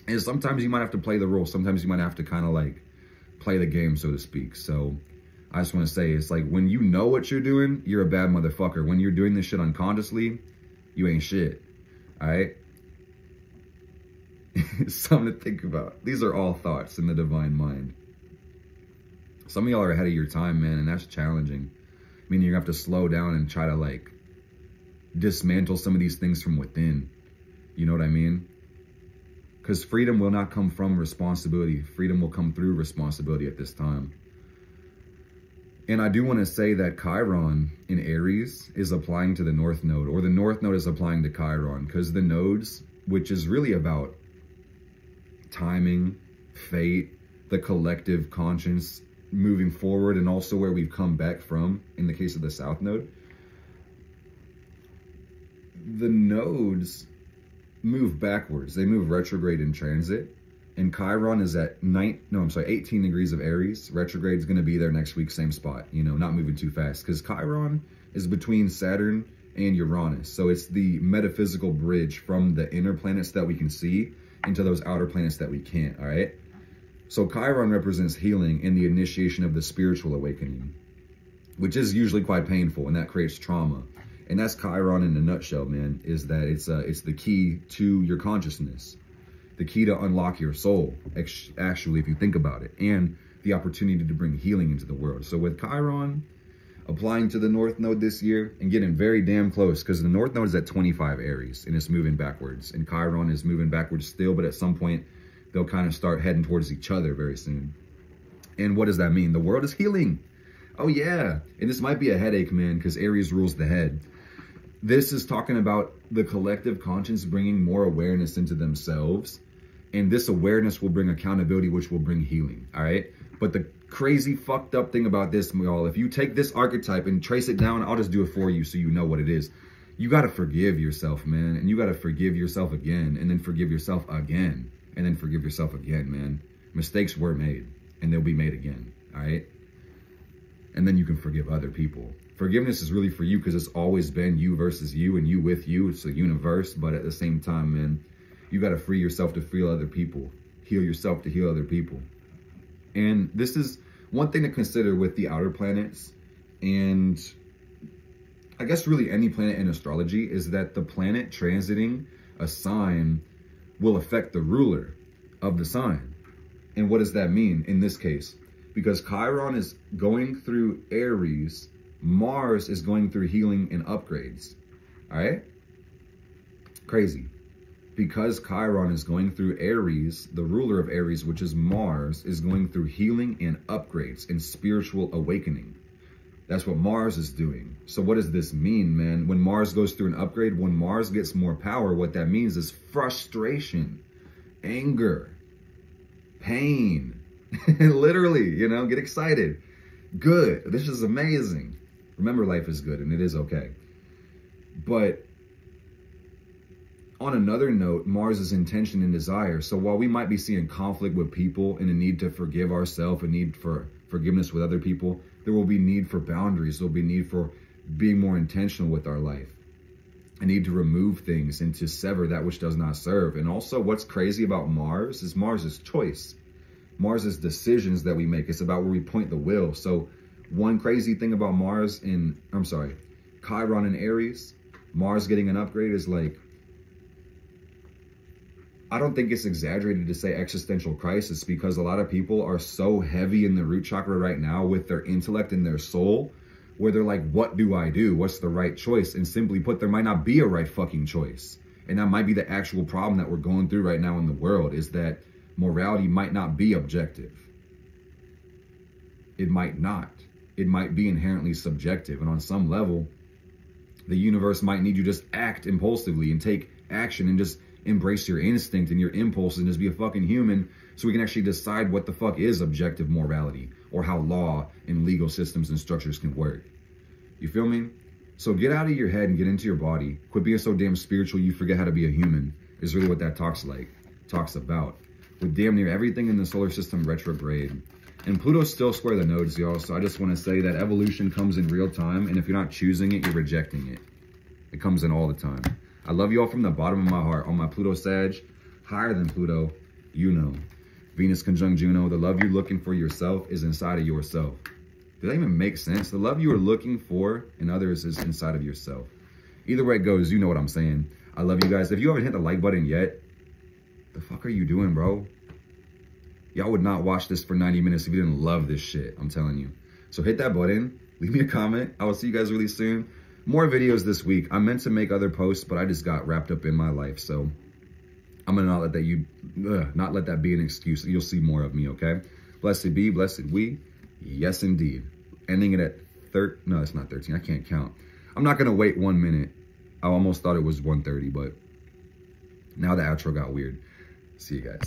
And sometimes you might have to play the role. Sometimes you might have to kind of like play the game, so to speak. So I just want to say, it's like when you know what you're doing, you're a bad motherfucker. When you're doing this shit unconsciously, you ain't shit. All right? Something to think about. These are all thoughts in the divine mind. Some of y'all are ahead of your time, man, and that's challenging. Meaning you're going to have to slow down and try to, like, dismantle some of these things from within. You know what I mean? Because freedom will not come from responsibility. Freedom will come through responsibility at this time. And I do want to say that Chiron in Aries is applying to the North Node, or the North Node is applying to Chiron, because the nodes, which is really about timing, fate, the collective conscience moving forward, and also where we've come back from in the case of the South Node, the nodes move backwards. They move retrograde in transit. And Chiron is at 18 degrees of Aries. Retrograde is going to be there next week, same spot. You know, not moving too fast. Because Chiron is between Saturn and Uranus. So it's the metaphysical bridge from the inner planets that we can see into those outer planets that we can't, all right? So Chiron represents healing and the initiation of the spiritual awakening. which is usually quite painful, and that creates trauma. And that's Chiron in a nutshell, man, is that it's the key to your consciousness, the key to unlock your soul, actually, if you think about it, and the opportunity to bring healing into the world. So with Chiron applying to the North Node this year and getting very damn close, because the North Node is at 25 Aries and it's moving backwards, and Chiron is moving backwards still, but at some point they'll kind of start heading towards each other very soon. And what does that mean? The world is healing. Oh yeah. And this might be a headache, man, because Aries rules the head. This is talking about the collective conscience bringing more awareness into themselves. And this awareness will bring accountability, which will bring healing. All right. But the crazy fucked up thing about this, y'all, if you take this archetype and trace it down, I'll just do it for you so you know what it is. You got to forgive yourself, man. And you got to forgive yourself again, and then forgive yourself again, and then forgive yourself again, man. Mistakes were made and they'll be made again. All right. And then you can forgive other people. Forgiveness is really for you, because it's always been you versus you and you with you. It's a universe. But at the same time, man, you got to free yourself to feel other people, heal yourself to heal other people. And this is one thing to consider with the outer planets, and I guess really any planet in astrology, is that the planet transiting a sign will affect the ruler of the sign. And what does that mean in this case? Because Chiron is going through Aries, Mars is going through healing and upgrades. All right? Crazy. Because Chiron is going through Aries, the ruler of Aries, which is Mars, is going through healing and upgrades and spiritual awakening. That's what Mars is doing. So what does this mean, man? When Mars goes through an upgrade, when Mars gets more power, what that means is frustration, anger, pain. Literally, you know, get excited. Good. This is amazing. Remember, life is good and it is okay. But on another note, Mars is intention and desire. So while we might be seeing conflict with people and a need to forgive ourselves, a need for forgiveness with other people, there will be need for boundaries. There'll be need for being more intentional with our life. A need to remove things and to sever that which does not serve. And also what's crazy about Mars is choice. Mars is decisions that we make. It's about where we point the will. So one crazy thing about Chiron in Aries, Mars getting an upgrade is like, I don't think it's exaggerated to say existential crisis, because a lot of people are so heavy in the root chakra right now with their intellect and their soul, where they're like, what do I do? What's the right choice? And simply put, there might not be a right fucking choice. And that might be the actual problem that we're going through right now in the world, is that morality might not be objective. It might not. It might be inherently subjective. And on some level, the universe might need you to just act impulsively and take action and just embrace your instinct and your impulse and just be a fucking human, so we can actually decide what the fuck is objective morality, or how law and legal systems and structures can work. You feel me? So get out of your head and get into your body. Quit being so damn spiritual you forget how to be a human, is really what that talks about. With damn near everything in the solar system retrograde. And Pluto's still square the nodes, y'all. So I just want to say that evolution comes in real time. And if you're not choosing it, you're rejecting it. It comes in all the time. I love you all from the bottom of my heart. On my Pluto Sag, higher than Pluto, you know. Venus conjunct Juno, the love you're looking for yourself is inside of yourself. Does that even make sense? The love you are looking for in others is inside of yourself. Either way it goes, you know what I'm saying. I love you guys. If you haven't hit the like button yet, the fuck are you doing, bro? Y'all would not watch this for 90 minutes if you didn't love this shit. I'm telling you. So hit that button. Leave me a comment. I will see you guys really soon. More videos this week. I meant to make other posts, but I just got wrapped up in my life. So I'm going to not let that be an excuse. You'll see more of me, okay? Blessed be, blessed we. Yes, indeed. Ending it at no, it's not 13. I can't count. I'm not going to wait 1 minute. I almost thought it was 1:30, but now the outro got weird. See you guys.